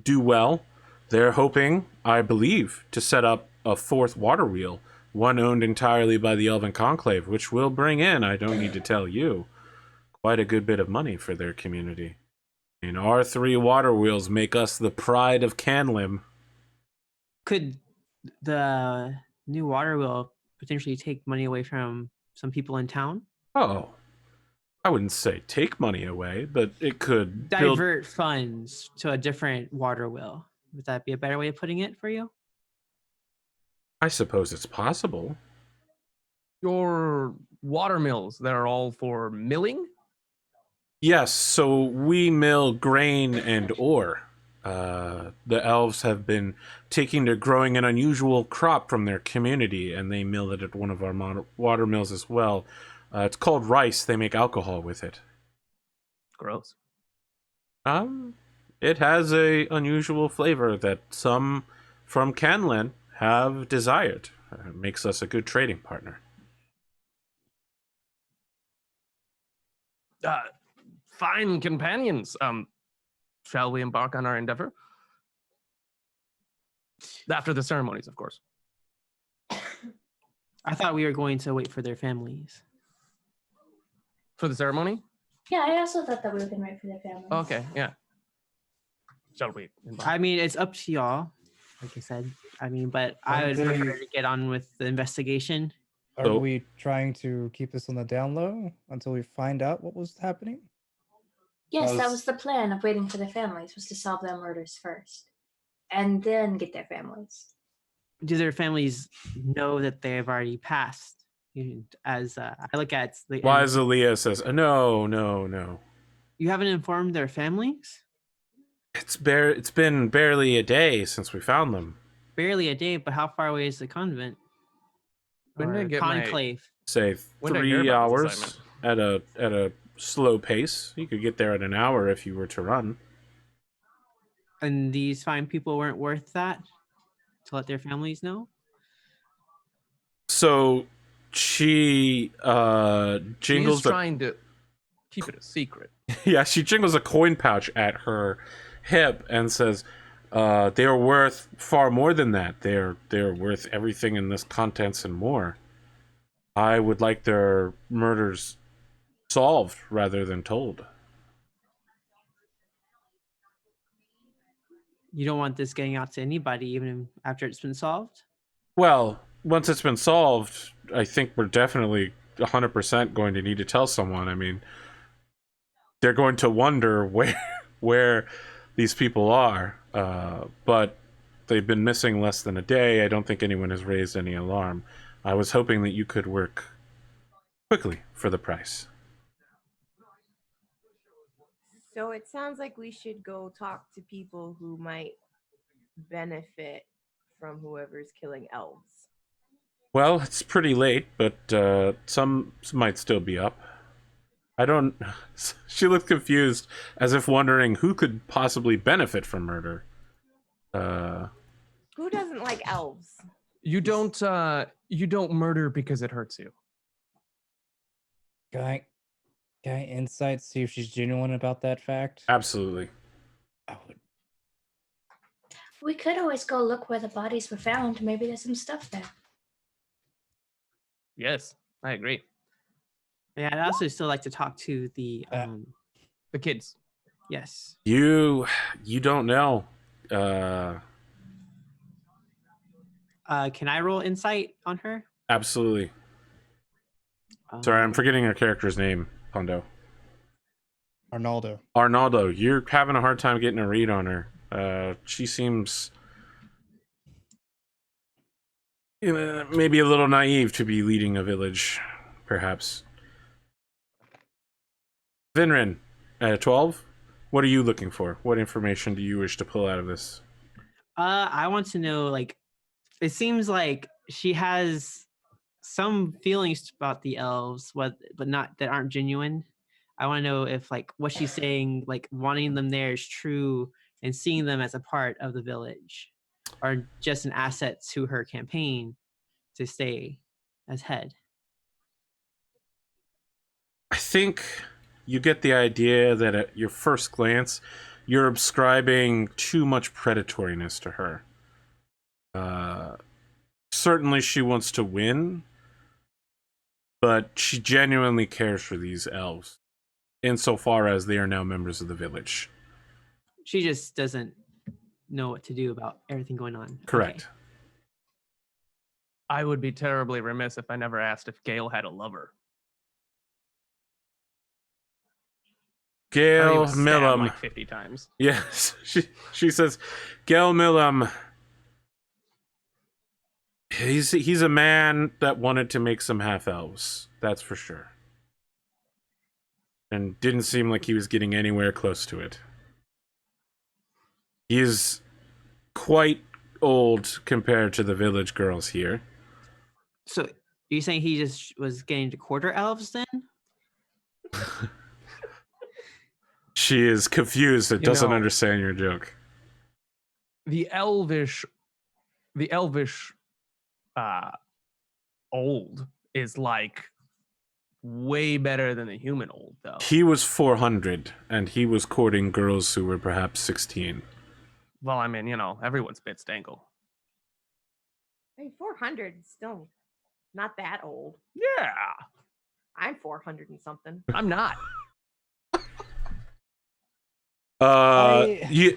do well. They're hoping, I believe, to set up a 4th water wheel, one owned entirely by the Elven Conclave, which will bring in, I don't need to tell you, quite a good bit of money for their community. And our 3 water wheels make us the pride of Canlim. Could the new water wheel potentially take money away from some people in town? Oh, I wouldn't say take money away, but it could build... Divert funds to a different water wheel. Would that be a better way of putting it for you? I suppose it's possible. Your water mills, they're all for milling? Yes, so we mill grain and ore. The elves have been taking to growing an unusual crop from their community, and they mill it at one of our water mills as well. It's called rice. They make alcohol with it. Gross. It has a unusual flavor that some from Canlan have desired. It makes us a good trading partner. Fine companions. Shall we embark on our endeavor? After the ceremonies, of course. I thought we were going to wait for their families. For the ceremony? Yeah, I also thought that we were going to wait for their families. Okay, yeah. Shall we embark? I mean, it's up to y'all, like I said. But I would Okay. prefer to get on with the investigation. Are So- we trying to keep this on the down low until we find out what was happening? Yes, that Does- was the plan of waiting for their families, was to solve their murders first. And then get their families. Do their families know that they have already passed? As I look at the Wise Aaliyah says, no. you haven't informed their families? It's been barely a day since we found them. Barely a day, but how far away is the convent? When did I Or get my- conclave? Say When did I hear 3 about this hours at a slow pace. You could get there in an hour if you were to run. And these fine people weren't worth that to let their families know? So she jingles She's trying to keep it a secret. yeah, she jingles a coin pouch at her hip and says, "They are worth far more than that. They're worth everything in this contents and more. I would like their murders solved rather than told." You don't want this getting out to anybody, even after it's been solved? Well, once it's been solved, I think we're definitely 100% going to need to tell someone. I mean, they're going to wonder where these people are. But they've been missing less than a day. I don't think anyone has raised any alarm. I was hoping that you could work quickly for the price. So it sounds like we should go talk to people who might benefit from whoever's killing elves. Well, it's pretty late, but some might still be up. I don't... She looked confused, as if wondering who could possibly benefit from murder. Who doesn't like elves? You don't murder because it hurts you. Guy insight, see if she's genuine about that fact. Absolutely. I would. We could always go look where the bodies were found. Maybe there's some stuff there. Yes, I agree. Yeah, I'd also still like to talk to the The kids. yes. You don't know. Can I roll insight on her? Absolutely. Sorry, I'm forgetting her character's name, Pondo. Arnaldo, you're having a hard time getting a read on her. She seems maybe a little naive to be leading a village, perhaps. Vinrin, 12? What are you looking for? What information do you wish to pull out of this? I want to know, like, it seems like she has some feelings about the elves, but not that aren't genuine. I want to know if, like, what she's saying, like, wanting them there is true and seeing them as a part of the village, or just an asset to her campaign to stay as head. I think you get the idea that at your first glance, you're ascribing too much predatoriness to her. Certainly she wants to win, but she genuinely cares for these elves, insofar as they are now members of the village. She just doesn't know what to do about everything going on. Correct. Okay. I would be terribly remiss if I never asked if Gail had a lover. Gail Stabbed Millum. like 50 times. Yes, she says, Gail Millum. He's a man that wanted to make some half elves. That's for sure. And didn't seem like he was getting anywhere close to it. He is quite old compared to the village girls here. So you're saying he just was getting to quarter elves then? She is confused and doesn't understand your joke. The elvish old is like way better than the human old, though. He was 400, and he was courting girls who were perhaps 16. Well, I mean, everyone's bit stangle. I mean, 400 is still not that old. Yeah. I'm 400 and something. I'm not.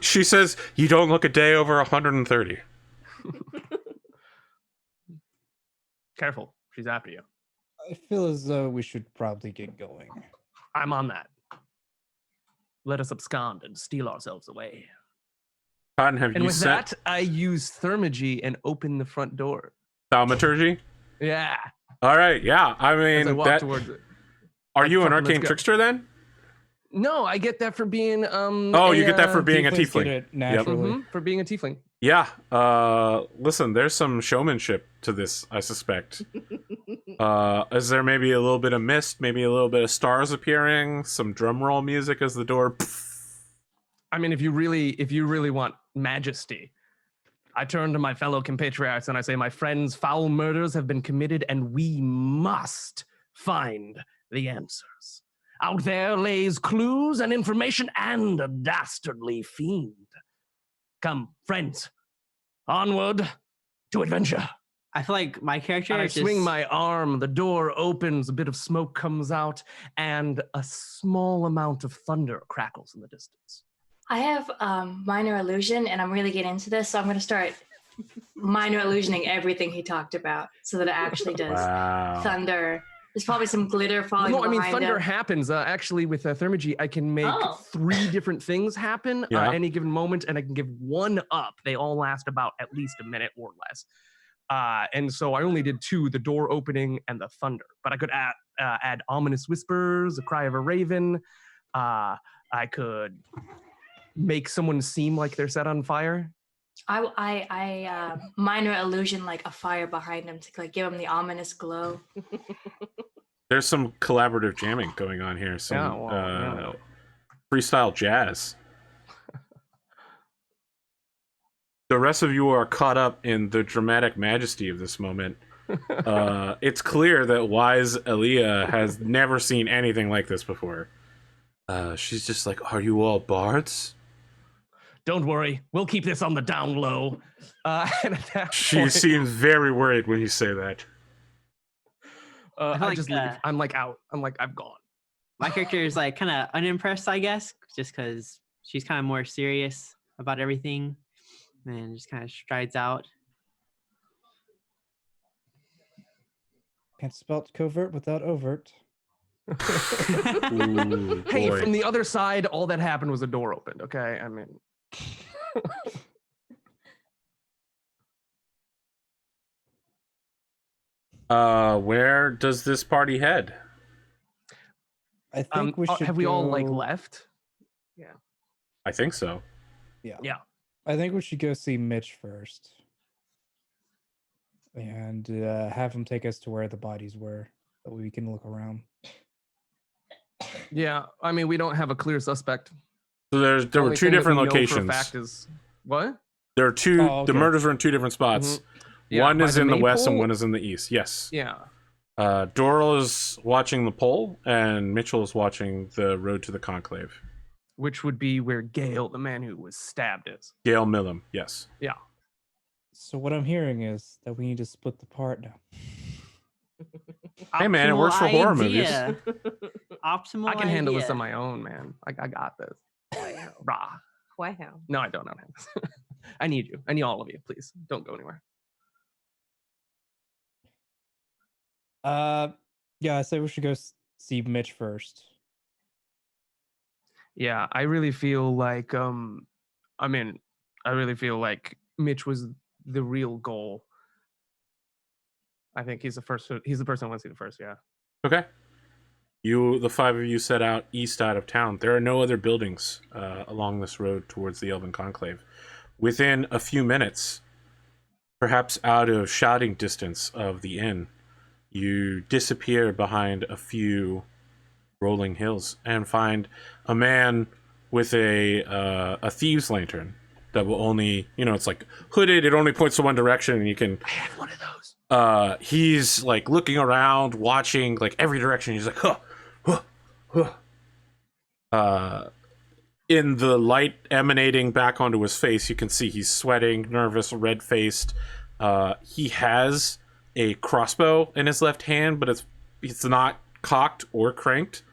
She says, you don't look a day over 130. Careful. She's after you. I feel as though we should probably get going. I'm on that. Let us abscond and steal ourselves away. Cotton, have And you with sent that, I use Thermagy and open the front door. thaumaturgy? Yeah. All right, yeah. I As I mean, walk towards it. Are you an Let's arcane go. trickster then? No, I get that for being You get that for being a Tieflings get tiefling. it naturally. for being a tiefling. Yeah. Listen, there's some showmanship to this, I suspect. Is there maybe a little bit of mist, maybe a little bit of stars appearing, some drum roll music as the door? I mean, if you really want majesty, I turn to my fellow compatriots and I say, my friends, foul murders have been committed and we must find the answers. Out there lays clues and information and a dastardly fiend. Come, friends, onward to adventure. I feel like my character And I is just... swing my arm, the door opens, a bit of smoke comes out, and a small amount of thunder crackles in the distance. I have minor illusion, and I'm really getting into this, so I'm going to start minor illusioning everything he talked about so that it actually does thunder There's probably some glitter falling No, I mean, behind thunder him. happens. Actually, with Thermagy, I can make Oh. 3 different things happen Yeah. any given moment, and I can give 1 up. They all last about at least a minute or less. And so I only did 2, the door opening and the thunder. But I could add ominous whispers, a cry of a raven. I could make someone seem like they're set on fire. I minor illusion like a fire behind him to like give him the ominous glow. There's some collaborative jamming going on here. Some Yeah, well, freestyle jazz. The rest of you are caught up in the dramatic majesty of this moment. It's clear that wise Aaliyah has never seen anything like this before. She's just like, "Are you all bards?" Don't worry, we'll keep this on the down low. And at that She point, seems very worried when you say that. I like, just leave. I'm like out. I'm like, I've gone. My character is like kind of unimpressed, I guess, just because she's kind of more serious about everything and just kind of strides out. Can't spell covert without overt. Ooh, Hey, boy. from the other side, all that happened was a door opened. Okay, I mean. Where does this party head? I think we should. Have we all like go- left? I think so. Yeah. I think we should go see Mitch first, and have him take us to where the bodies were, so we can look around. Yeah. I mean, we don't have a clear suspect. So there The were only 2 thing that different we know for a locations. fact is what? There are 2. Oh, The okay. murders were in 2 different spots. Yeah, One by is the in the west and maypole? one is in the east. Yes. Yeah. Doral is watching the pole, and Mitchell is watching the road to the conclave. Which would be where Gale, the man who was stabbed, is. Gail Millam. Yes. Yeah. So what I'm hearing is that we need to split the part now. Hey, man, it works for horror movies. Optimal. I can handle this idea. on my own, man. I got this. Rah. Wow. No, I don't have this. I need you. I need all of you. Please don't go anywhere. Yeah, I say we should go see Mitch first. Yeah, I really feel like I mean, I really feel like Mitch was the real goal. I think he's the person I want to see the first, yeah. Okay. The 5 of you set out east out of town. There are no other buildings along this road towards the Elven Conclave. Within a few minutes, perhaps out of shouting distance of the inn, you disappear behind a few rolling hills and find a man with a thieves lantern that will only, it's like hooded. It only points to one direction, and you can. I had one of those. He's like looking around, watching like every direction. He's like, huh, huh, huh. In the light emanating back onto his face, you can see he's sweating, nervous, red-faced. He has a crossbow in his left hand, but it's not cocked or cranked,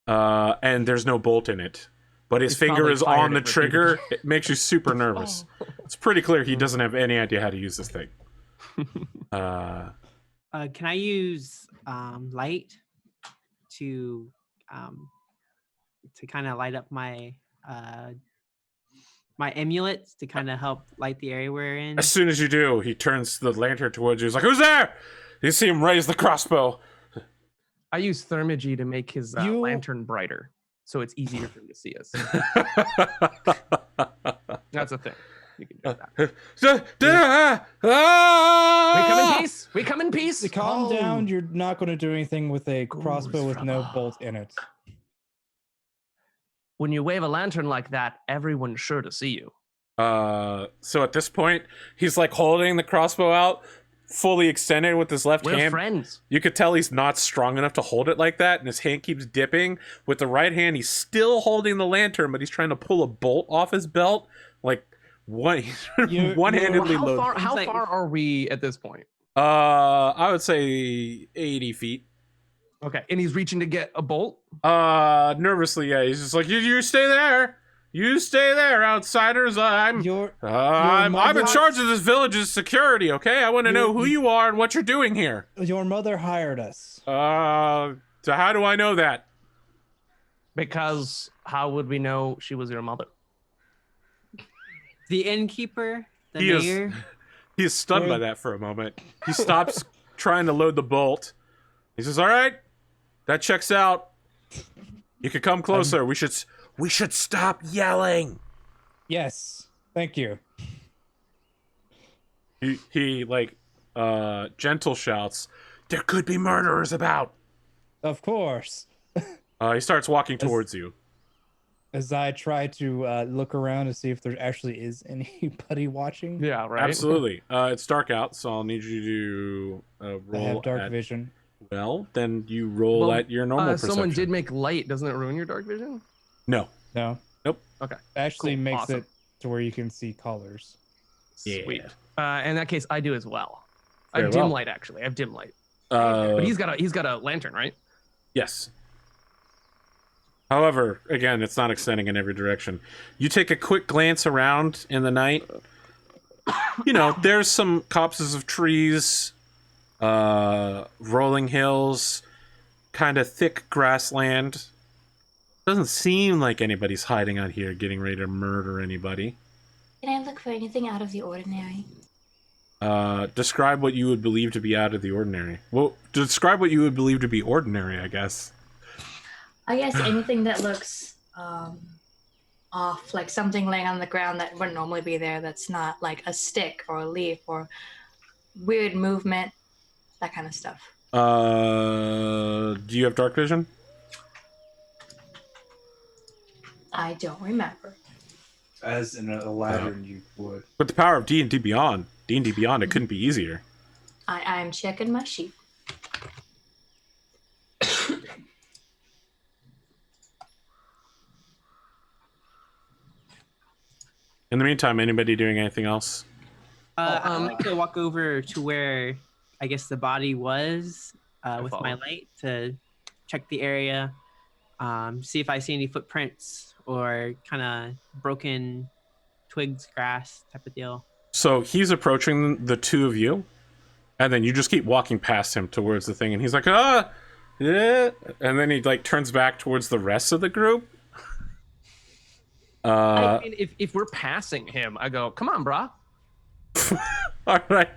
and there's no bolt in it. But his He's finger probably is fired on the it trigger. repeatedly. It makes you super nervous. It's pretty clear he doesn't have any idea how to use this thing. Can I use light to kind of light up my my amulets to kind of help light the area we're in? As soon as you do, he turns the lantern towards you. He's like, "Who's there?" You see him raise the crossbow. I use Thermagy to make his You- lantern brighter, so it's easier for him to see us. That's a thing. You can do that. We come in peace. We come in peace. Calm down. Oh. You're not going to do anything with a crossbow with no Goose bolt in it. When you wave a lantern like that, everyone's sure to see you. So at this point, he's like holding the crossbow out, fully extended with his left We're hand. friends. You could tell he's not strong enough to hold it like that, and his hand keeps dipping. With the right hand, he's still holding the lantern, but he's trying to pull a bolt off his belt, like one-handedly How loaded. far? How It's like- far are we at this point? I would say 80 feet. Okay, and he's reaching to get a bolt. Nervously, yeah. He's just like, you stay there. You stay there, outsiders. I'm in charge of this village's security, okay? I want to know who you are and what you're doing here. Your mother hired us. So how do I know that? Because how would we know she was your mother? The innkeeper, the mayor. He is stunned by that for a moment. He stops trying to load the bolt. He says, "All right, that checks out. You could come closer. We should stop yelling." Yes, thank you. He gentle shouts, "There could be murderers about." Of course. He starts walking towards you. As I try to look around to see if there actually is anybody watching. Yeah, right. Absolutely. It's dark out, so I'll need you to roll. I have dark vision. Well, then you roll at your normal perception. Someone did make light. Doesn't it ruin your dark vision? No. No. Nope. Okay. Actually Cool. makes Awesome. it to where you can see colors. Sweet. In that case, I do as well. I Very have dim well. light, actually. I have dim light. But he's got a lantern, right? Yes. However, again, it's not extending in every direction. You take a quick glance around in the night. You know, there's some copses of trees, rolling hills, kind of thick grassland. Doesn't seem like anybody's hiding out here getting ready to murder anybody. Can I look for anything out of the ordinary? Describe what you would believe to be out of the ordinary. Well, describe what you would believe to be ordinary, I guess. I guess anything that looks off, like something laying on the ground that wouldn't normally be there, that's not like a stick or a leaf or weird movement, that kind of stuff. Do you have dark vision? I don't remember. As in a lantern, you would. With the power of D&D Beyond, it couldn't be easier. I'm checking my sheet. In the meantime, anybody doing anything else? I'd like to walk over to where I guess the body was with my light to check the area, see if I see any footprints or kind of broken twigs, grass type of deal. So he's approaching the two of you, and then you just keep walking past him towards the thing, and he's like, yeah. And then he like turns back towards the rest of the group. I mean, if we're passing him, I go, "Come on, brah." All right.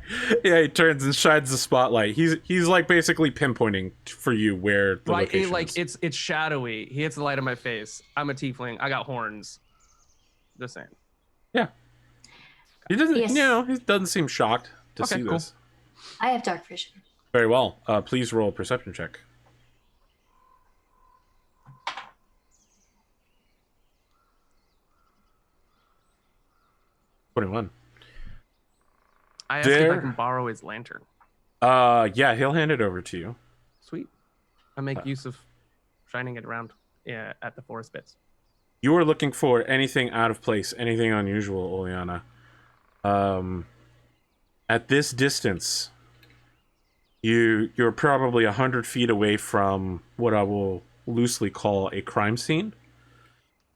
Yeah, he turns and shines the spotlight. He's like basically pinpointing for you where the location is. It's shadowy. He hits the light on my face. I'm a tiefling. I got horns. Just saying. Yeah. He doesn't. Yes. You know, he doesn't seem shocked to see cool. this. I have dark vision. Very well. Please roll a perception check. $21. I asked if I can borrow his lantern. Yeah, he'll hand it over to you. Sweet. I make use of shining it around at the forest bits. You are looking for anything out of place, anything unusual, Oleana. At this distance, you're probably 100 feet away from what I will loosely call a crime scene.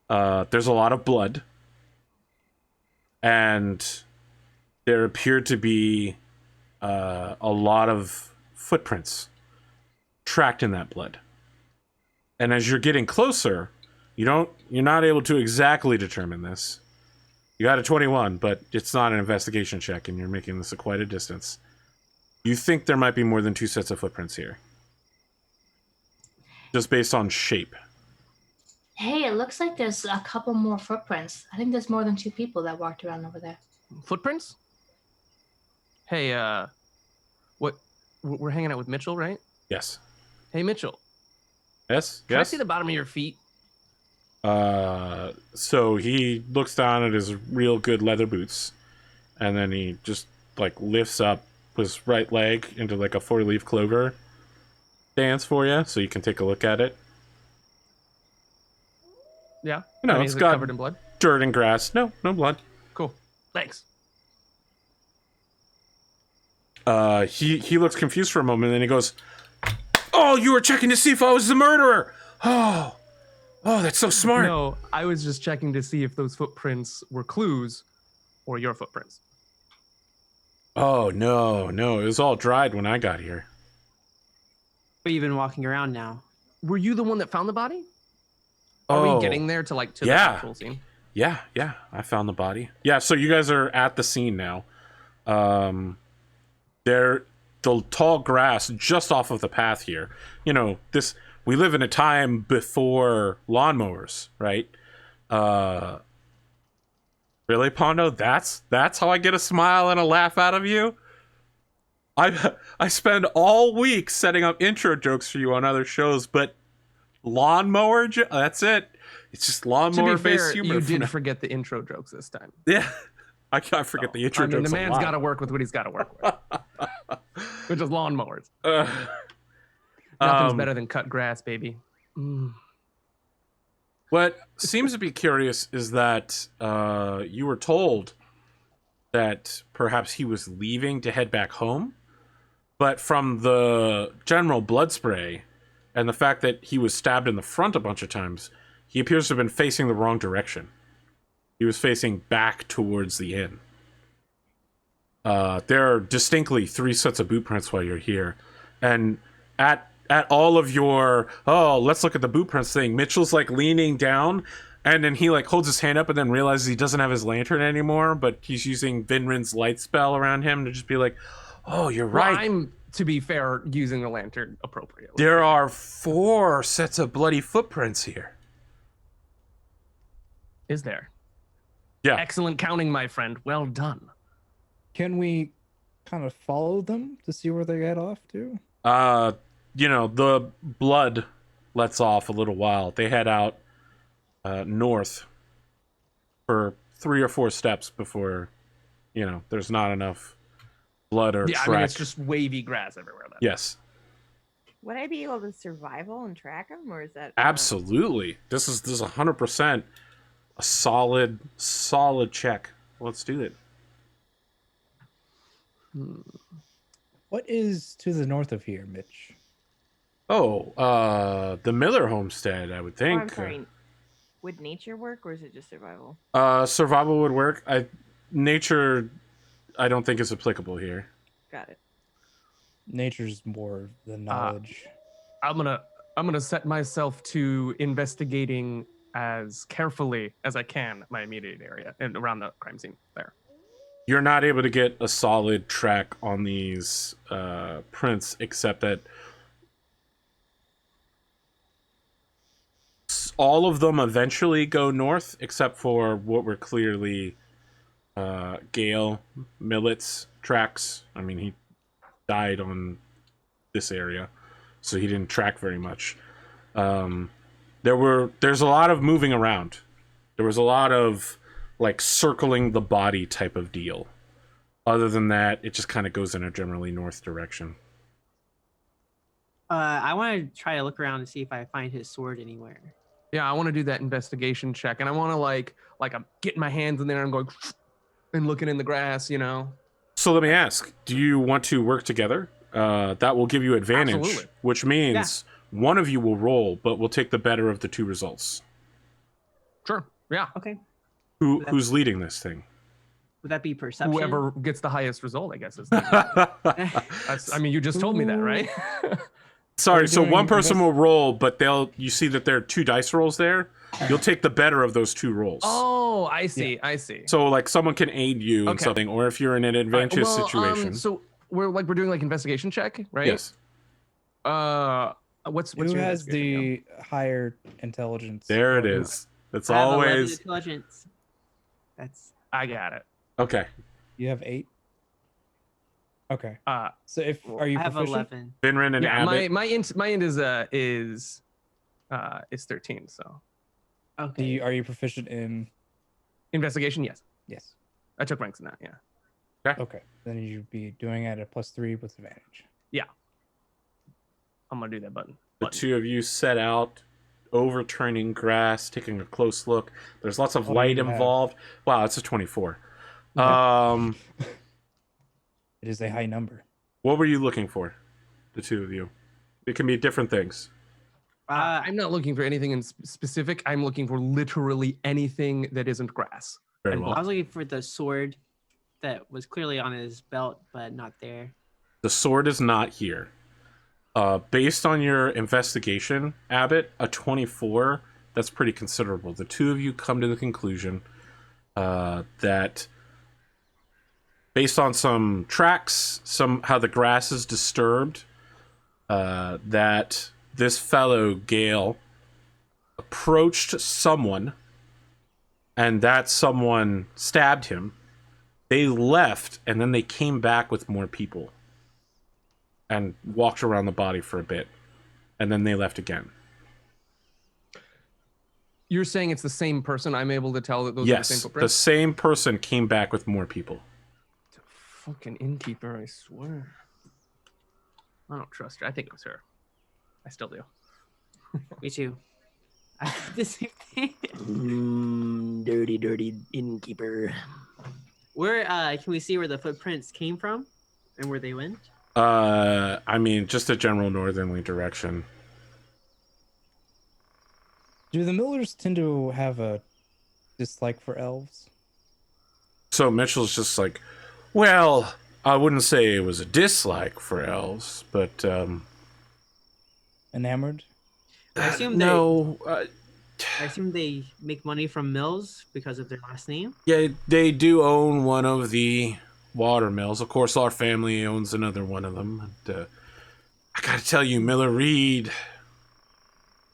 There's a lot of blood. And there appear to be a lot of footprints tracked in that blood. And as you're getting closer, you're not able to exactly determine this. You got a 21, but it's not an investigation check, and you're making this at quite a distance. You think there might be more than 2 sets of footprints here. Just based on shape. Hey, it looks like there's a couple more footprints. I think there's more than 2 people that walked around over there. Footprints? Hey, what? We're hanging out with Mitchell, right? Yes. Hey, Mitchell. Yes? Can I Yes? see the bottom of your feet? So he looks down at his real good leather boots, and then he just, like, lifts up his right leg into, like, a 4-leaf clover dance for you, so you can take a look at it. Yeah. No, I mean, it's is it got covered in blood. dirt and grass. No blood. Cool. Thanks. He looks confused for a moment, and then he goes, "Oh, you were checking to see if I was the murderer. Oh, Oh, that's so smart. No, I was just checking to see if those footprints were clues or your footprints. Oh, no. It was all dried when I got here. But you've been walking around now. Were you the one that found the body? Are Oh, we getting there to the yeah. actual scene? Yeah. I found the body. Yeah, so you guys are at the scene now. There, the tall grass just off of the path here. You know, we live in a time before lawnmowers, right? Really, Pondo? That's how I get a smile and a laugh out of you? I spend all week setting up intro jokes for you on other shows, but that's it. It's just lawnmower based humor. You did forget the intro jokes this time. Yeah. I can't forget the intro jokes. The man's got to work with what he's got to work with, which is lawnmowers. Nothing's better than cut grass, baby. What seems to be curious is that you were told that perhaps he was leaving to head back home, but from the general blood spray and the fact that he was stabbed in the front a bunch of times, he appears to have been facing the wrong direction. He was facing back towards the inn. There are distinctly 3 sets of boot prints while you're here. And at all of your, let's look at the boot prints thing, Mitchell's like leaning down, and then he like holds his hand up and then realizes he doesn't have his lantern anymore, but he's using Vinrin's light spell around him to just be like, oh, you're right. Well, I'm, to be fair, using the lantern appropriately. There are 4 sets of bloody footprints here. Is there? Yeah. Excellent counting, my friend. Well done. Can we kind of follow them to see where they head off to? You know, the blood lets off a little while. They head out north for 3 or 4 steps before, you know, there's not enough blood or track. I mean, it's just wavy grass everywhere. Then. Yes. Would I be able to survival and track them, or is that Absolutely? This is 100% a solid check. Let's do it. What is to the north of here, Mitch? Oh, the Miller homestead, I would Oh, think. I'm sorry. Would nature work, or is it just survival? Survival would work. Nature, I don't think is applicable here. Got it. Nature's more the knowledge. I'm gonna set myself to investigating as carefully as I can my immediate area and around the crime scene there. You're not able to get a solid track on these prints, except that all of them eventually go north, except for what were clearly Gale Millet's tracks. I mean, he died on this area, so he didn't track very much. There's a lot of moving around. There was a lot of like circling the body type of deal. Other than that, it just kind of goes in a generally north direction. I want to try to look around to see if I find his sword anywhere. Yeah, I want to do that investigation check, and I want to like I'm getting my hands in there and going and looking in the grass, you know. So let me ask: do you want to work together? That will give you advantage, Absolutely. which means one of you will roll, but we'll take the better of the 2 results. Sure. Yeah. Okay. Who's leading this thing? Would that be perception? Whoever gets the highest result, I guess. I mean, you just told me that, right? Sorry, so one person will roll, but you see that there are 2 dice rolls there. You'll take the better of those 2 rolls. Oh, I see. Yeah. I see. So like someone can aid you in something, or if you're in an advantageous situation. So we're doing like investigation check, right? Yes. What's who has the higher intelligence? There it is. It's I have 11 always intelligence. I got it. okay. You have 8. Okay. So are I you have proficient? 11. Binrin and Abbott. my int is 13. So Okay. Are you proficient in investigation? Yes. Yes. I took ranks in that. Yeah. Okay. Then you'd be doing it at a +3 with advantage. Yeah. I'm gonna do that button. The 2 of you set out, overturning grass, taking a close look. There's lots of light involved. Wow, it's a 24. Okay. It is a high number. What were you looking for, the 2 of you? It can be different things. I'm not looking for anything in specific. I'm looking for literally anything that isn't grass. Very and well. I was looking for the sword that was clearly on his belt, but not there. The sword is not here. Based on your investigation, Abbott, a 24, that's pretty considerable. The two of you come to the conclusion that based on some tracks, how the grass is disturbed, that this fellow, Gale, approached someone, and that someone stabbed him. They left, and then they came back with more people and walked around the body for a bit, and then they left again. You're saying it's the same person? I'm able to tell that those are the Yes, same the footprints? same person came back with more people. It's a fucking innkeeper, I swear. I don't trust her. I think it was her. I still do. Me too. I did the same thing. Dirty innkeeper. Where can we see where the footprints came from and where they went? I mean, just a general northerly direction. Do the Millers tend to have a dislike for elves? So Mitchell's just like, well, I wouldn't say it was a dislike for elves, but Enamored? I assume no. I assume they make money from mills because of their last name. Yeah, they do own one of the water mills. Of course, our family owns another one of them. And, I gotta tell you, Miller Reed,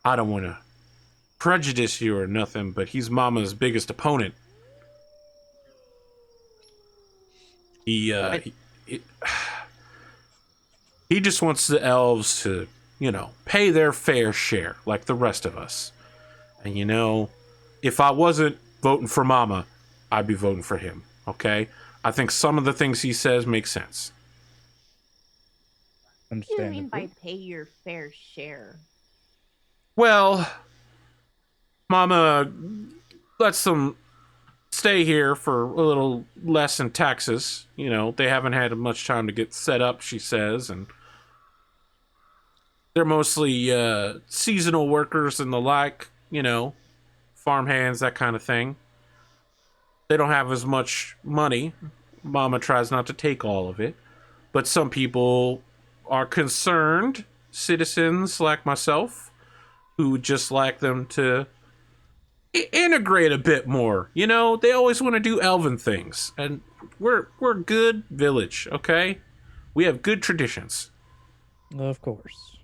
I don't want to prejudice you or nothing, but he's Mama's biggest opponent. He just wants the elves to, pay their fair share like the rest of us. And if I wasn't voting for Mama, I'd be voting for him, okay? I think some of the things he says make sense. What do you mean by pay your fair share? Well, Mama lets them stay here for a little less in taxes. They haven't had much time to get set up, she says, and they're mostly seasonal workers and the like, farm hands, that kind of thing. They don't have as much money. Mama tries not to take all of it. But some people are concerned, citizens like myself, who would just like them to integrate a bit more. They always want to do elven things. And we're a good village, okay? We have good traditions. Of course.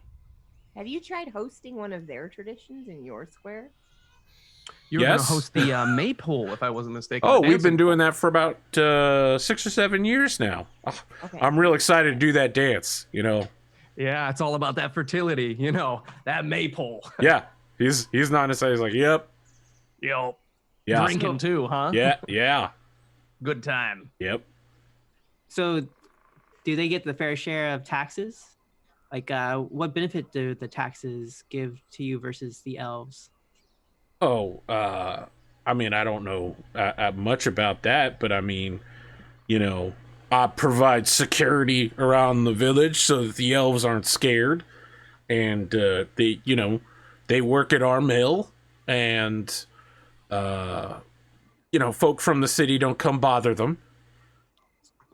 Have you tried hosting one of their traditions in your square? You were going to Yes. host the maypole, if I wasn't mistaken. Oh, the we've been dancing doing that for about 6 or 7 years now. Okay. I'm real excited to do that dance, Yeah, it's all about that fertility, that maypole. Yeah, he's not necessarily he's like, yep, Yo, yeah, drinking too, huh? yeah, Good time. yep. So, do they get the fair share of taxes? Like, what benefit do the taxes give to you versus the elves? Oh, I mean, I don't know much about that, but I mean, I provide security around the village so that the elves aren't scared, and they work at our mill, and folk from the city don't come bother them.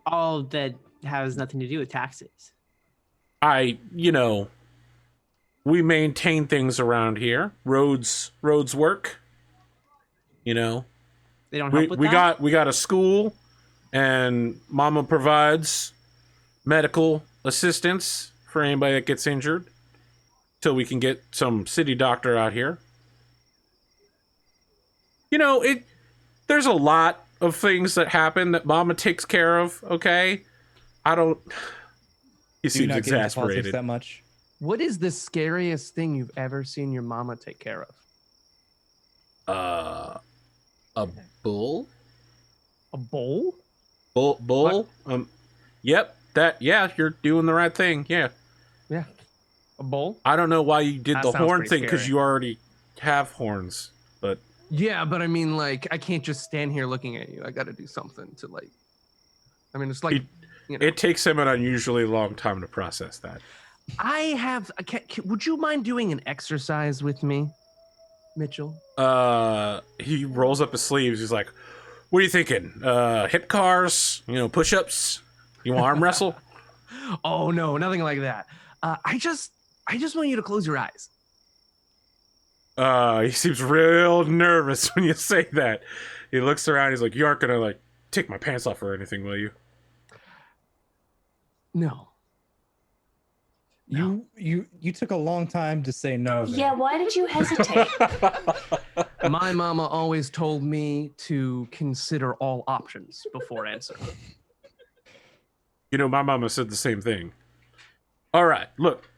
All that has nothing to do with taxes. We maintain things around here. Roads work. They don't help with we that? got a school, and Mama provides medical assistance for anybody that gets injured till we can get some city doctor out here. There's a lot of things that happen that Mama takes care of, okay? He Do you seems not get into politics exasperated. that much? What is the scariest thing you've ever seen your mama take care of? A bull? A bowl? Bull? Yep, you're doing the right thing, yeah. Yeah. A bowl? I don't know why you did That the sounds horn pretty thing, because scary. you already have horns, but... Yeah, but I mean, like, I can't just stand here looking at you. I got to do something to, it's like, It takes him an unusually long time to process that. I have. Would you mind doing an exercise with me, Mitchell? He rolls up his sleeves. He's like, "What are you thinking? Hip cars? Push-ups? You want arm wrestle?" Oh no, nothing like that. I just want you to close your eyes. He seems real nervous when you say that. He looks around. He's like, "You aren't gonna like take my pants off or anything, will you?" No. You took a long time to say no. There. Yeah, why did you hesitate? My mama always told me to consider all options before answering. My mama said the same thing. All right, look.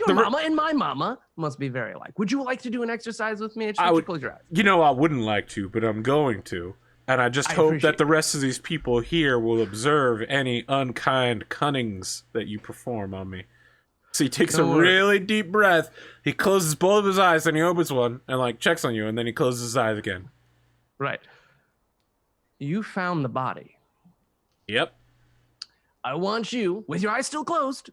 Your mama and my mama must be very alike. Would you like to do an exercise with me? I would close your eyes. I wouldn't like to, but I'm going to. And I just hope that the rest of these people here will observe any unkind cunnings that you perform on me. So he takes a really deep breath. He closes both of his eyes, and he opens one and like checks on you, and then he closes his eyes again. Right. You found the body. Yep. I want you, with your eyes still closed,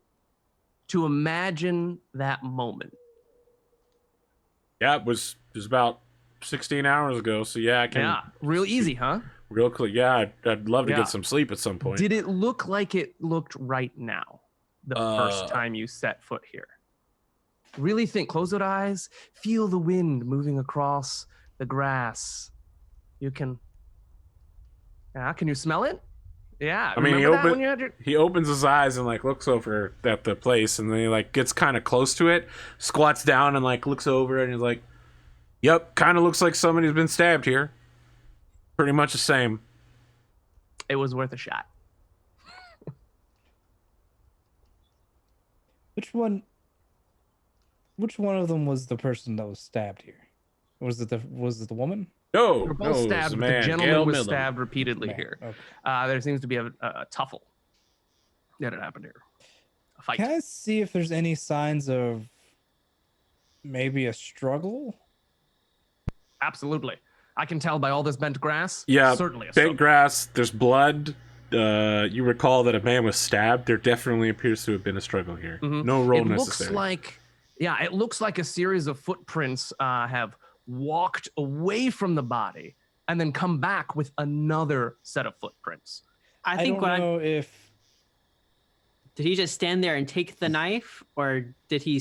to imagine that moment. Yeah, it was about 16 hours ago, so yeah, I can. Yeah, real easy, huh? Real quick, yeah, I'd love to get some sleep at some point. Did it look like it looked right now, the first time you set foot here? Really think, close those eyes, feel the wind moving across the grass. You can, can you smell it? Yeah, I mean, he opens his eyes and like looks over at the place, and then he like gets kind of close to it, squats down and like looks over, and he's like, "Yep, kind of looks like somebody's been stabbed here. Pretty much the same." It was worth a shot. Which one of them was the person that was stabbed here? Was it the woman? No, they're both stabbed. Man. The gentleman Gail was Midland. stabbed repeatedly here. Okay. There seems to be a tuffle that had happened here. A fight. Can I see if there's any signs of maybe a struggle? Absolutely. I can tell by all this bent grass. Yeah, certainly. Bent grass. There's blood. You recall that a man was stabbed. There definitely appears to have been a struggle here. Mm-hmm. No roll it necessary. It looks like a series of footprints have walked away from the body and then come back with another set of footprints. I think did he just stand there and take the knife, or did he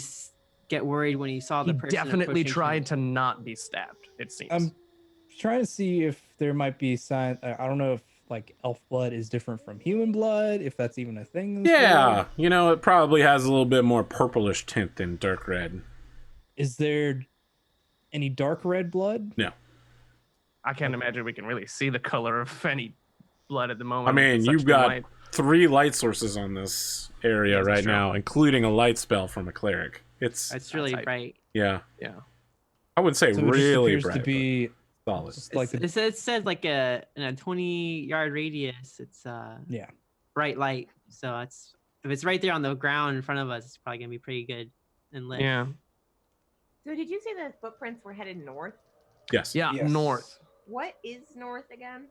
get worried when he saw the person? He definitely tried to not be stabbed, it seems. I'm trying to see if there might be signs. I don't know if like elf blood is different from human blood, if that's even a thing. Yeah, it probably has a little bit more purplish tint than dark red. Is there any dark red blood? No. I can't imagine we can really see the color of any blood at the moment. I mean, you've got 3 light sources on this area right now, including a light spell from a cleric. It's really bright. Yeah. Yeah. I wouldn't say so really it just appears bright. To be solid. Like it said like in a 20-yard radius. It's bright light. So if it's right there on the ground in front of us, it's probably gonna be pretty good and lit. Yeah. So did you say the footprints were headed north? Yes. Yeah, Yes. North. What is north again?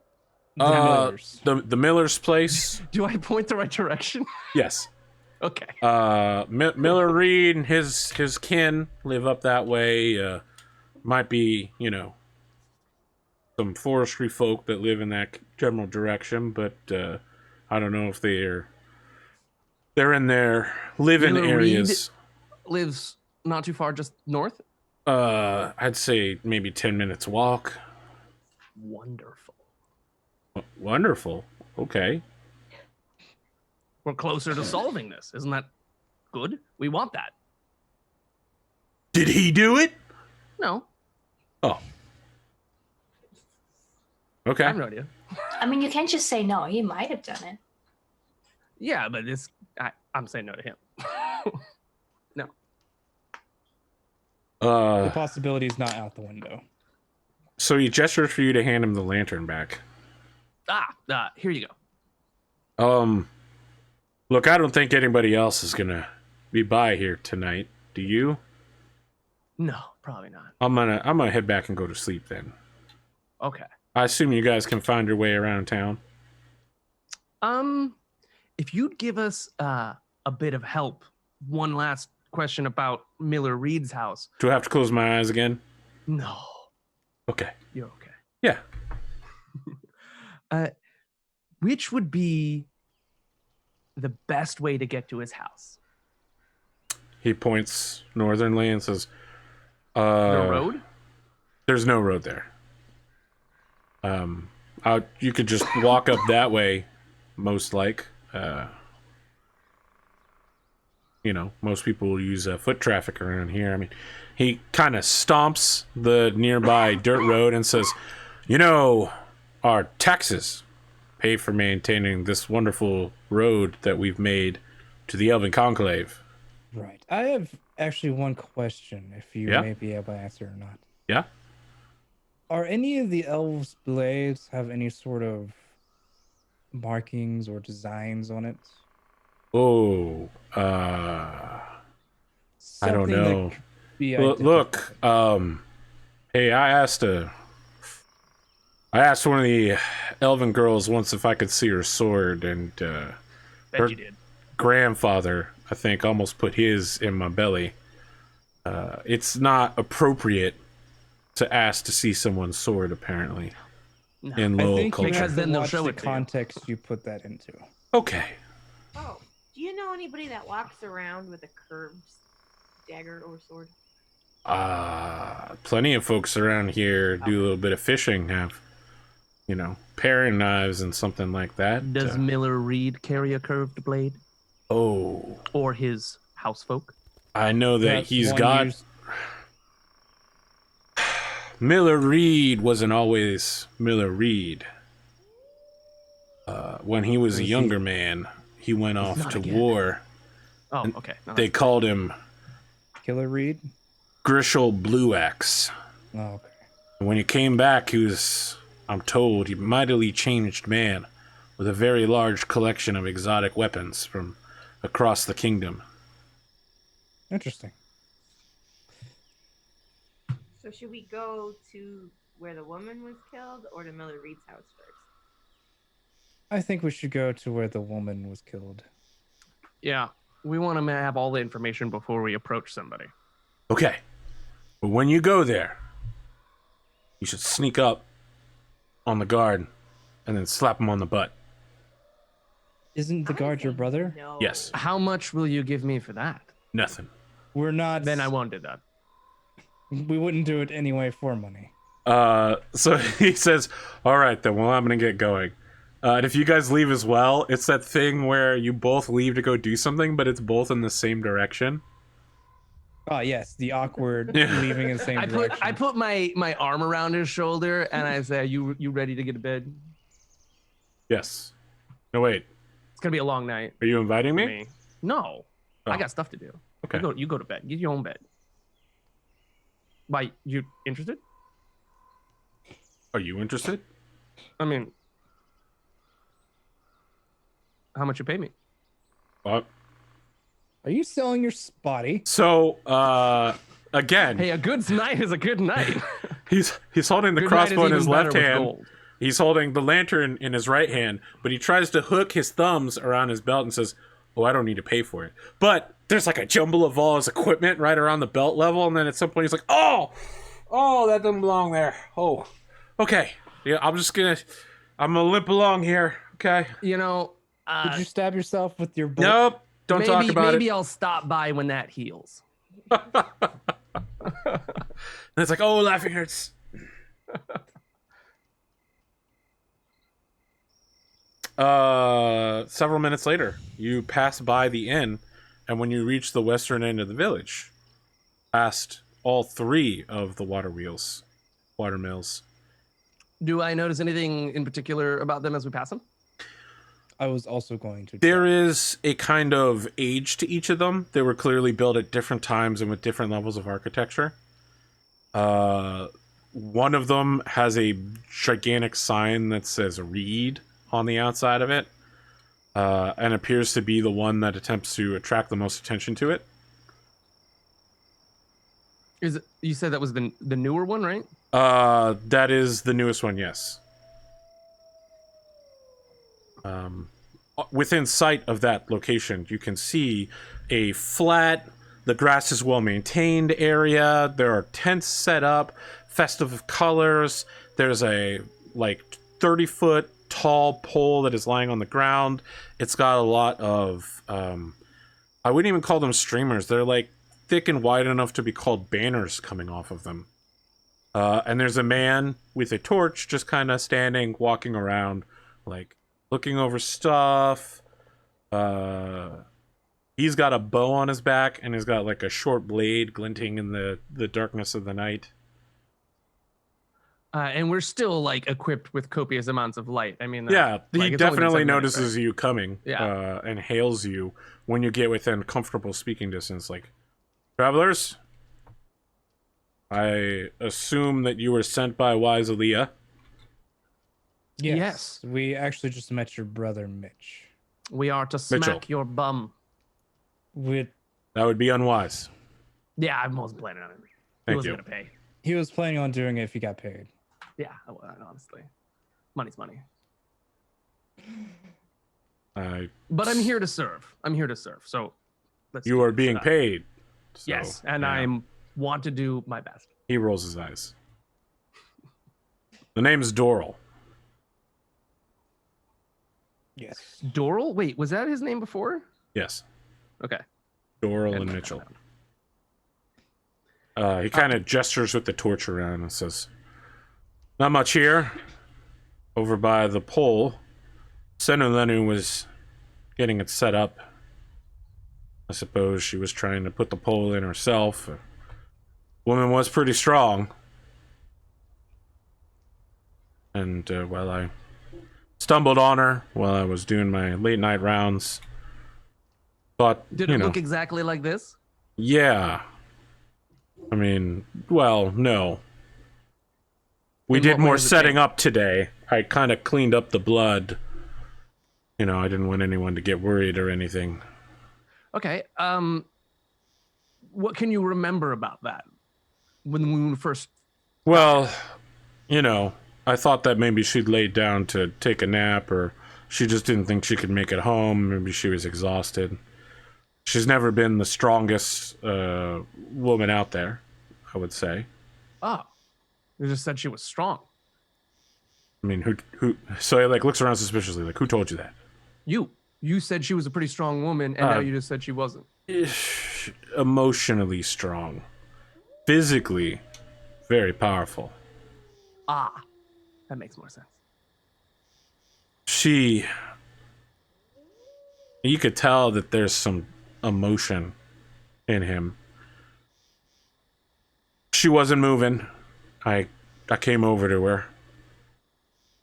The Miller's place. Do I point the right direction? Yes. Okay. Miller Reed and his kin live up that way. Might be, some forestry folk that live in that general direction, but I don't know if they're in their living Miller areas. Reed lives not too far, just north. I'd say maybe 10 minutes walk. Wonderful. Wonderful. Okay. We're closer to solving this. Isn't that good? We want that. Did he do it? No. Oh. Okay. I have no idea. I mean, you can't just say no. He might have done it. Yeah, but I'm saying no to him. No. The possibility is not out the window. So he gestures for you to hand him the lantern back. Here you go. Look, I don't think anybody else is gonna be by here tonight. Do you? No, probably not. I'm gonna head back and go to sleep then. Okay. I assume you guys can find your way around town. If you'd give us a bit of help, one last question about Miller Reed's house. Do I have to close my eyes again? No, Okay. you're okay. Yeah. Which would be the best way to get to his house? He points northernly and says, The road? There's no road there. You could just walk up that way, most like. You know, most people use foot traffic around here. I mean, he kind of stomps the nearby dirt road and says, you know, our taxes pay for maintaining this wonderful road that we've made to the Elven Conclave. Right. I have actually one question, if you Yeah? may be able to answer or not. Yeah? Are any of the elves' blades have any sort of markings or designs on it? Oh, I don't Something know. that could be Look, identified. hey, I asked one of the elven girls once if I could see her sword, and Bet her you did. grandfather, I think, almost put his in my belly. It's not appropriate to ask to see someone's sword, apparently, No. in I Lowell think you culture. Because have then to they'll watch show the it to you. context you put that into. Okay. Oh, do you know anybody that walks around with a curved dagger or sword? Plenty of folks around here do a little bit of fishing, have, you know, paring knives and something like that. Does Miller Reed carry a curved blade? Oh, Or his housefolk? I know that Perhaps he's one got... used- Miller Reed wasn't always Miller Reed. When he was a Was younger he- man, he went off not to again. war. Oh, And okay. No, They that's- called him Killer Reed? Grishel Blue Axe. Oh, okay. And when he came back, he was, I'm told, a mightily changed man with a very large collection of exotic weapons from across the kingdom. Interesting. So should we go to where the woman was killed or to Miller Reed's house first? I think we should go to where the woman was killed. Yeah. We want to have all the information before we approach somebody. Okay. But when you go there, you should sneak up on the guard and then slap him on the butt. Isn't the I'm guard your saying brother? No. Yes. How much will you give me for that? Nothing. We're not. Then I won't do that. We wouldn't do it anyway for money. So he says, all right, then, well, I'm going to get going. And if you guys leave as well, it's that thing where you both leave to go do something, but it's both in the same direction. Oh yes, the awkward Yeah. leaving in the same I direction. put my arm around his shoulder and I say, you ready to get to bed? Yes. No, wait. It's gonna be a long night Are you inviting for me? me. No. Oh. I got stuff to do. Okay. You go to bed. Get your own bed. Why, you interested? Are you interested? I mean, how much you pay me? Well, Are you selling your spotty? so, again, Hey, a good night is a good night. he's holding the Good night is crossbow in his even better left with hand. gold. He's holding the lantern in his right hand, but he tries to hook his thumbs around his belt and says, oh, I don't need to pay for it. But there's like a jumble of all his equipment right around the belt level, and then at some point he's like, oh, that doesn't belong there. Oh, okay. Yeah, I'm gonna limp along here, okay? You know, Did you stab yourself with your bolt? Nope, don't talk about maybe it. I'll stop by when that heals. And it's like, oh, laughing hurts. Several minutes later, you pass by the inn, and when you reach the western end of the village, past all three of the water mills. Do I notice anything in particular about them as we pass them? I was also going to. There is a kind of age to each of them. They were clearly built at different times and with different levels of architecture. One of them has a gigantic sign that says Reed on the outside of it, and appears to be the one that attempts to attract the most attention to it. You said that was the newer one, right? That is the newest one, yes. Within sight of that location, you can see a flat, The grass is well maintained area. There are tents set up, festive colors. There's a like 30-foot tall pole that is lying on the ground. It's got a lot of I wouldn't even call them streamers. They're like thick and wide enough to be called banners coming off of them. And there's a man with a torch just kind of standing, walking around, like looking over stuff. He's got a bow on his back, and he's got like a short blade glinting in the darkness of the night. And we're still like equipped with copious amounts of light. I mean, Yeah, he like, it's only been definitely 7 minutes, notices right? you coming, Yeah. and hails you when you get within comfortable speaking distance. Like, travelers, I assume that you were sent by wise Aaliyah. Yes. We actually just met your brother, Mitch. We are to smack Mitchell. your bum. With That would be unwise. Yeah, I wasn't planning on it. He Thank wasn't you. gonna pay. He was planning on doing it if he got paid. Yeah, honestly, money's money. But I'm here to serve. I'm here to serve. So let's. You do are this. being paid. So, Yes, and yeah. I want to do my best. He rolls his eyes. The name's Doral. Yes. Doral? Wait, was that his name before? Yes, Okay. Doral and Mitchell. He kind of gestures with the torch around and says, "Not much here. Over by the pole, Senulenu was getting it set up. I suppose she was trying to put the pole in herself. Woman was pretty strong. And, well, I stumbled on her while I was doing my late night rounds. Thought, Did it look exactly like this? Yeah. I mean, well, no. We In did what way more does it setting change? up today. I kind of cleaned up the blood. You know, I didn't want anyone to get worried or anything. Okay. What can you remember about that? When we first. Well, you know, I thought that maybe she'd laid down to take a nap, or she just didn't think she could make it home. Maybe she was exhausted. She's never been the strongest woman out there, I would say. Oh, you just said she was strong. I mean, who? So he like looks around suspiciously, like, who told you that? You said she was a pretty strong woman, and now you just said she wasn't. Emotionally strong, physically very powerful. Ah, that makes more sense. You could tell that there's some emotion in him. She wasn't moving. I came over to her,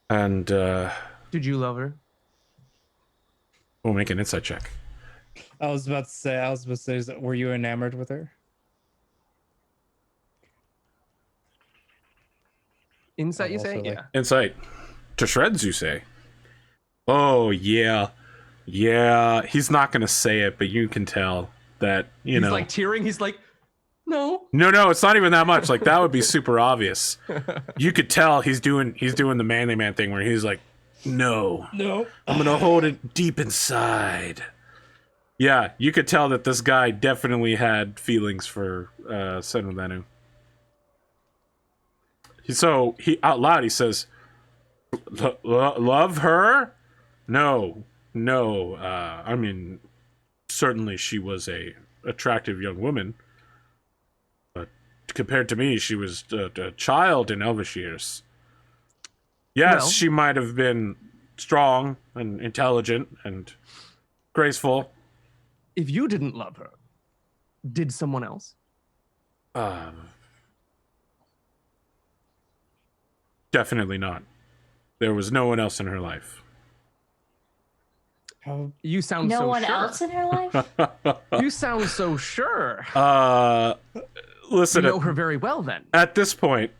and Did you love her? we'll make an insight check. I was about to say, were you enamored with her? Insight, you Also, say? like- Yeah. Insight to shreds, you say? Oh yeah. He's not gonna say it, but you can tell that He's know. like tearing. He's like, no. No, it's not even that much. Like, that would be super obvious. You could tell he's doing the manly man thing where he's like, no, I'm gonna hold it deep inside. Yeah, you could tell that this guy definitely had feelings for Senulenu. So he out loud he says, "Love her? No. I mean, certainly she was a attractive young woman, but compared to me, she was a child in elvish years. Yes, Well- she might have been strong and intelligent and graceful. If you didn't love her, did someone else? Definitely not. There was no one else in her life. How You sound No so one sure. else in her life? You sound so sure. Listen, You know her very well, then. at this point,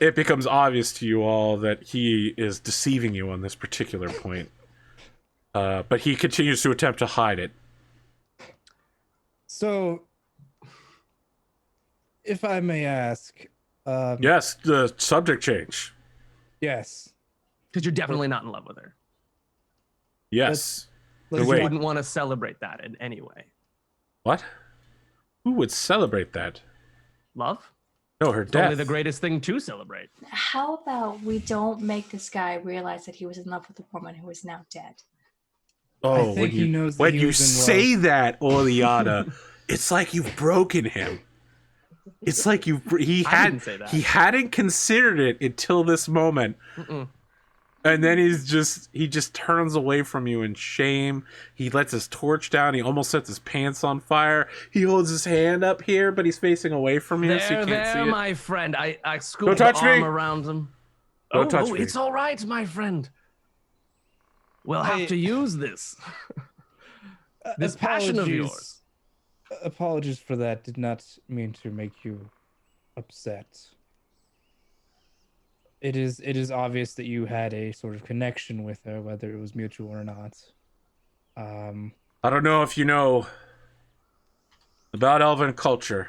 it becomes obvious to you all that he is deceiving you on this particular point. But he continues to attempt to hide it. So, if I may ask, Yes, the subject change. yes, Because you're definitely not in love with her. Yes. let's Wait. You wouldn't want to celebrate that in any way. What? Who would celebrate that? Love? No, her It's death. only the greatest thing to celebrate. How about we don't make this guy realize that he was in love with a woman who is now dead? Oh, I think he knows that when he you was in say love. that, Oleana, it's like you've broken him. It's like he didn't say that. he hadn't considered it until this moment. Mm-mm. And then he just turns away from you in shame. He lets his torch down. He almost sets his pants on fire. He holds his hand up here, but he's facing away from you, so you can't see it. My friend. I scooped touch the me. arm around him. Don't touch me. It's all right, my friend. We'll have to use this. This passion of yours. Apologies for that. Did not mean to make you upset. It is obvious that you had a sort of connection with her, whether it was mutual or not. I don't know if you know about elven culture.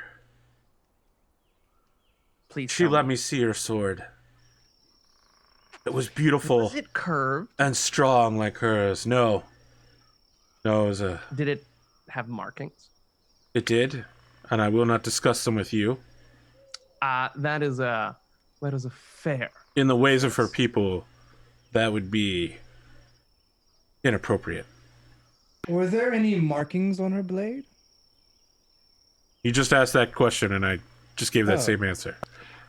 Please. She let me see her sword. It was beautiful. Was it curved? And strong like hers. No, it was a. Did it have markings? It did, and I will not discuss them with you. That is a fair. In the ways of her people, that would be inappropriate. Were there any markings on her blade? You just asked that question, and I just gave that Oh. same answer.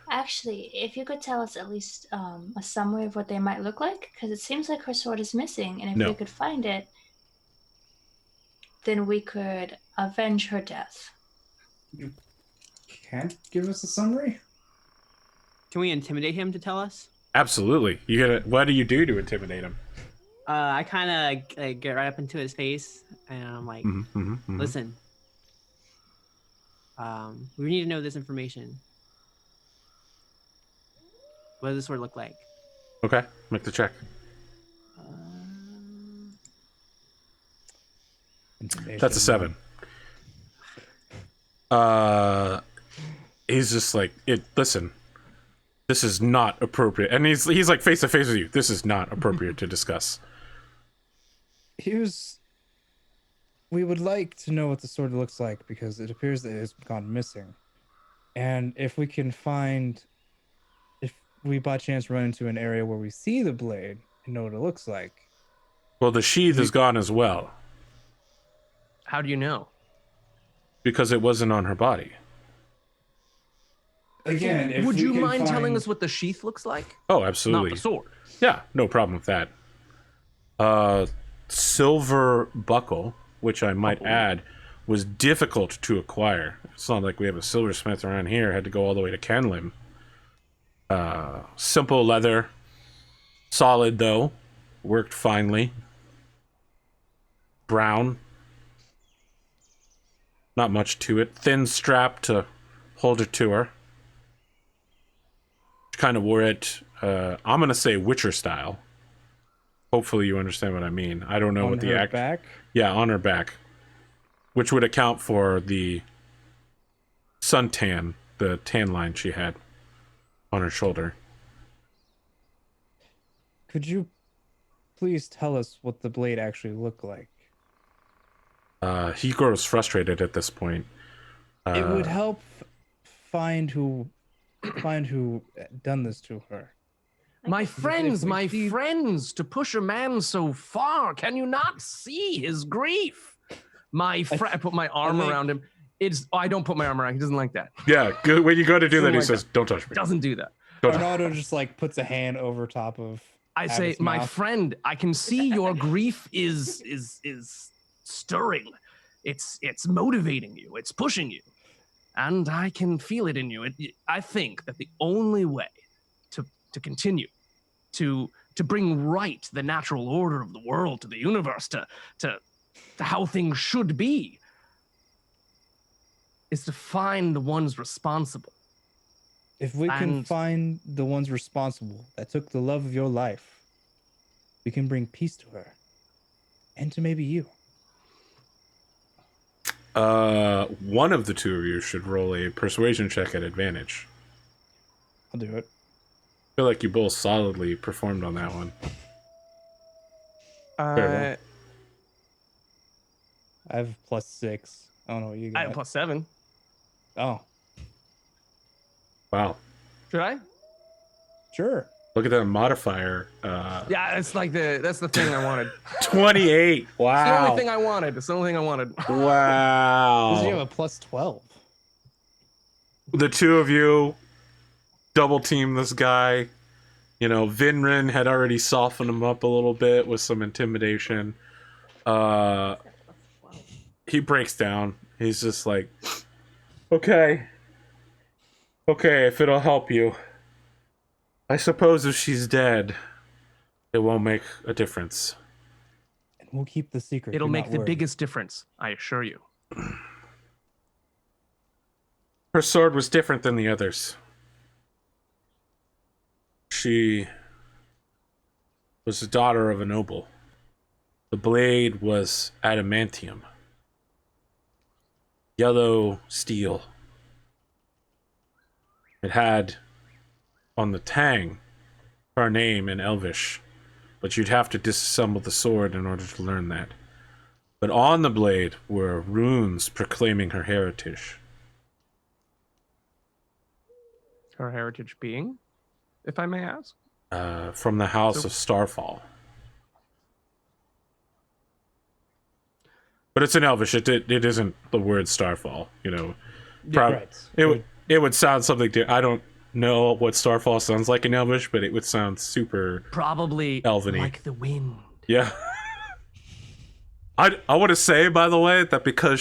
Actually, if you could tell us at least a summary of what they might look like, because it seems like her sword is missing, and if No. we could find it, then we could avenge her death. You can't give us a summary? Can we intimidate him to tell us? Absolutely. You gotta. What do you do to intimidate him? I kind of get right up into his face, and I'm like, listen, we need to know this information. What does this sword look like? Okay, make the check. That's a 7. He's just like, listen, this is not appropriate. And he's like face to face with you. This is not appropriate to discuss. We would like to know what the sword looks like because it appears that it has gone missing. And if we by chance run into an area where we see the blade and know what it looks like. Well, the sheath is gone as well. How do you know? Because it wasn't on her body. Again, if would we you can mind telling find- us what the sheath looks like? Oh, absolutely. Not the sword. Yeah, no problem with that. Silver buckle, which I might add, was difficult to acquire. It's not like we have a silversmith around here. Had to go all the way to Kenlim. Simple leather. Solid, though. Worked finely. Brown. Not much to it. Thin strap to hold it to her. Kind of wore it, I'm going to say Witcher style. Hopefully you understand what I mean. I don't know what the back? Yeah, on her back. Which would account for the suntan, the tan line she had on her shoulder. Could you please tell us what the blade actually looked like? He grows frustrated at this point. It would help find who done this to her. My friends, we see- to push a man so far, can you not see his grief? I put my arm around him. I don't put my arm around him. He doesn't like that. Yeah, good. When you go to do that, he like says, "Don't touch me." Doesn't do that. Bernardo just like puts a hand over top of. I say, Abbott's my mouth. friend, I can see your grief is stirring. It's motivating you. It's pushing you, and I can feel it in you. I think that the only way to continue, to bring right the natural order of the world to the universe, to how things should be, is to find the ones responsible. If we can And- find the ones responsible that took the love of your life, we can bring peace to her, and to maybe you. One of the two of you should roll a persuasion check at advantage. I'll do it. I feel like you both solidly performed on that one. Very I have +6. I don't know what you I got. have +7. Oh, Wow. Should I? sure. Look at that modifier. Yeah, it's like that's the thing I wanted. 28. It's the only Wow. thing I wanted. It's the only thing I wanted. Because you have Wow. a plus 12. The two of you double team this guy. You know, Vinrin had already softened him up a little bit with some intimidation. He breaks down. He's just like, okay, if it'll help you. I suppose if she's dead, it won't make a difference. And we'll keep the secret. It'll do make not the worry. biggest difference, I assure you. Her sword was different than the others. She was the daughter of a noble. The blade was adamantium. Yellow steel. It had on the tang her name in Elvish, but you'd have to disassemble the sword in order to learn that. But on the blade were runes proclaiming her heritage. Her heritage being, if I may ask. From the house of Starfall. But it's in Elvish. It isn't the word Starfall. You know, Right. it would sound something. I don't know what Starfall sounds like in Elvish, but it would sound super Probably Elven-y. like the wind. Yeah. I want to say, by the way, that because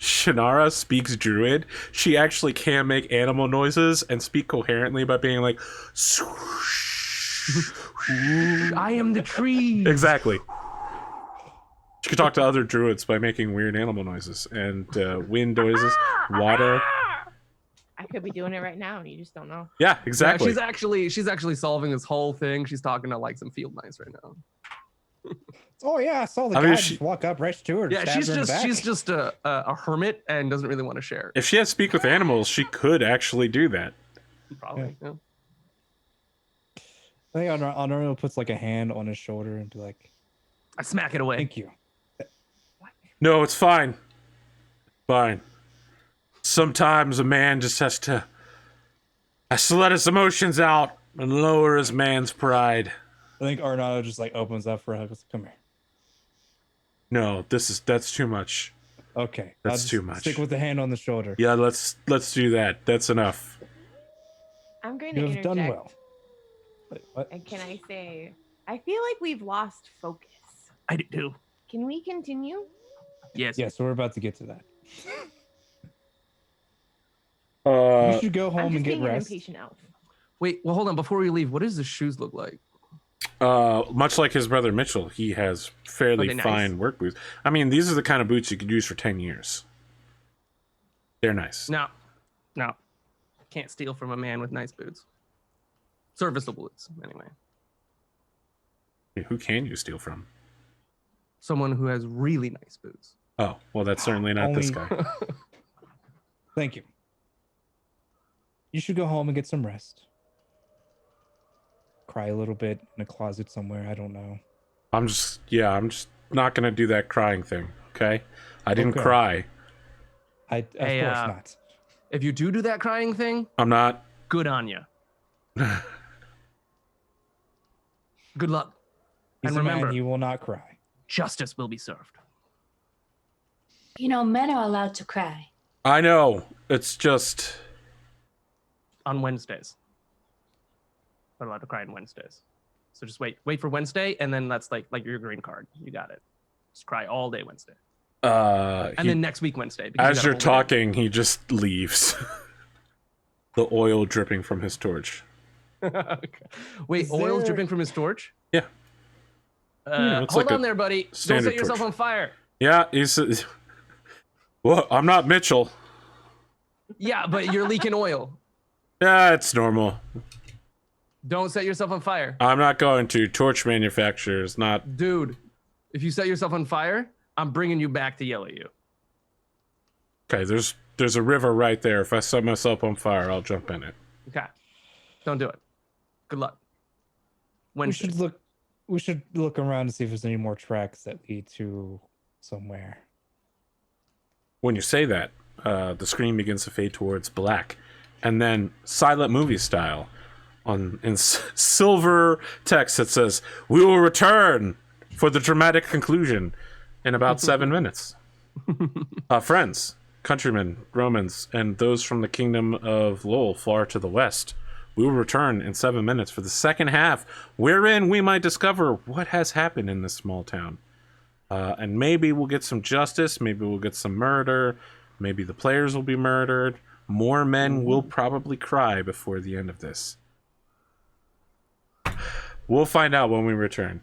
Shannara speaks Druid, she actually can make animal noises and speak coherently by being like, I am the tree. exactly. She could talk to other druids by making weird animal noises and wind noises, water. I could be doing it right now, and you just don't know. Yeah, exactly. Yeah, she's actually solving this whole thing. She's talking to like some field mice right now. Oh yeah, I saw the I guy mean, just walk up right to her. Yeah, stab her in the back. she's just a hermit and doesn't really want to share. If she had speak with animals, she could actually do that. Probably. Yeah. I think Honorable puts like a hand on his shoulder and be like, I smack it away. "Thank you." No, it's fine. Fine. Sometimes a man just has to let his emotions out and lower his man's pride. I think Arnado just like opens up for her. Goes, "Come here." No, that's too much. Okay, That's I'll just too much. Stick with the hand on the shoulder. Yeah, let's do that. That's enough. I'm going to You have interject. done well. Wait, what? And can I say, I feel like we've lost focus. I do too. Can we continue? Yes. Yeah, so we're about to get to that. Uh, You should go I'm home just and get being an rest. impatient elf. Wait, well, hold on. Before we leave, what does the shoes look like? much like his brother Mitchell, he has fairly Are they nice? fine work boots. I mean, these are the kind of boots you could use for 10 years. They're nice. No. Can't steal from a man with nice boots. Serviceable boots, anyway. Who can you steal from? Someone who has really nice boots. Oh, well, that's certainly not this Only- guy. Thank you. You should go home and get some rest. Cry a little bit in a closet somewhere. I don't know. I'm just not gonna do that crying thing. Okay, I didn't Okay. cry. Of Hey, course not. If you do that crying thing, I'm not. good on you. Good luck. He's And a man, remember, he will not cry. justice will be served. You know, men are allowed to cry. I know. It's just On Wednesdays. Not allowed to cry on Wednesdays. So just wait for Wednesday, and then that's like your green card. You got it. Just cry all day Wednesday, and then next week Wednesday. because you as gotta you're hold it in. talking, he just leaves. The oil dripping from his torch. Okay. Wait, Is oil's there- dripping from his torch? Yeah. It's Hold like on a there, buddy. Don't standard set yourself torch. on fire. Yeah, he's. Well, I'm not Mitchell. Yeah, but you're leaking oil. Yeah, it's normal. Don't set yourself on fire. I'm not going to. Torch manufacturers, not. Dude, if you set yourself on fire, I'm bringing you back to yell at you. Okay, there's a river right there. If I set myself on fire, I'll jump in it. Okay. Don't do it. Good luck. We Wednesday. should look around to see if there's any more tracks that lead to somewhere. When you say that, the screen begins to fade towards black, and then silent movie style, silver text that says, "We will return for the dramatic conclusion in about 7 minutes." Friends, countrymen, Romans, and those from the kingdom of Lowell far to the west, we will return in 7 minutes for the second half, wherein we might discover what has happened in this small town. And maybe we'll get some justice, maybe we'll get some murder, maybe the players will be murdered. More men will probably cry before the end of this. We'll find out when we return.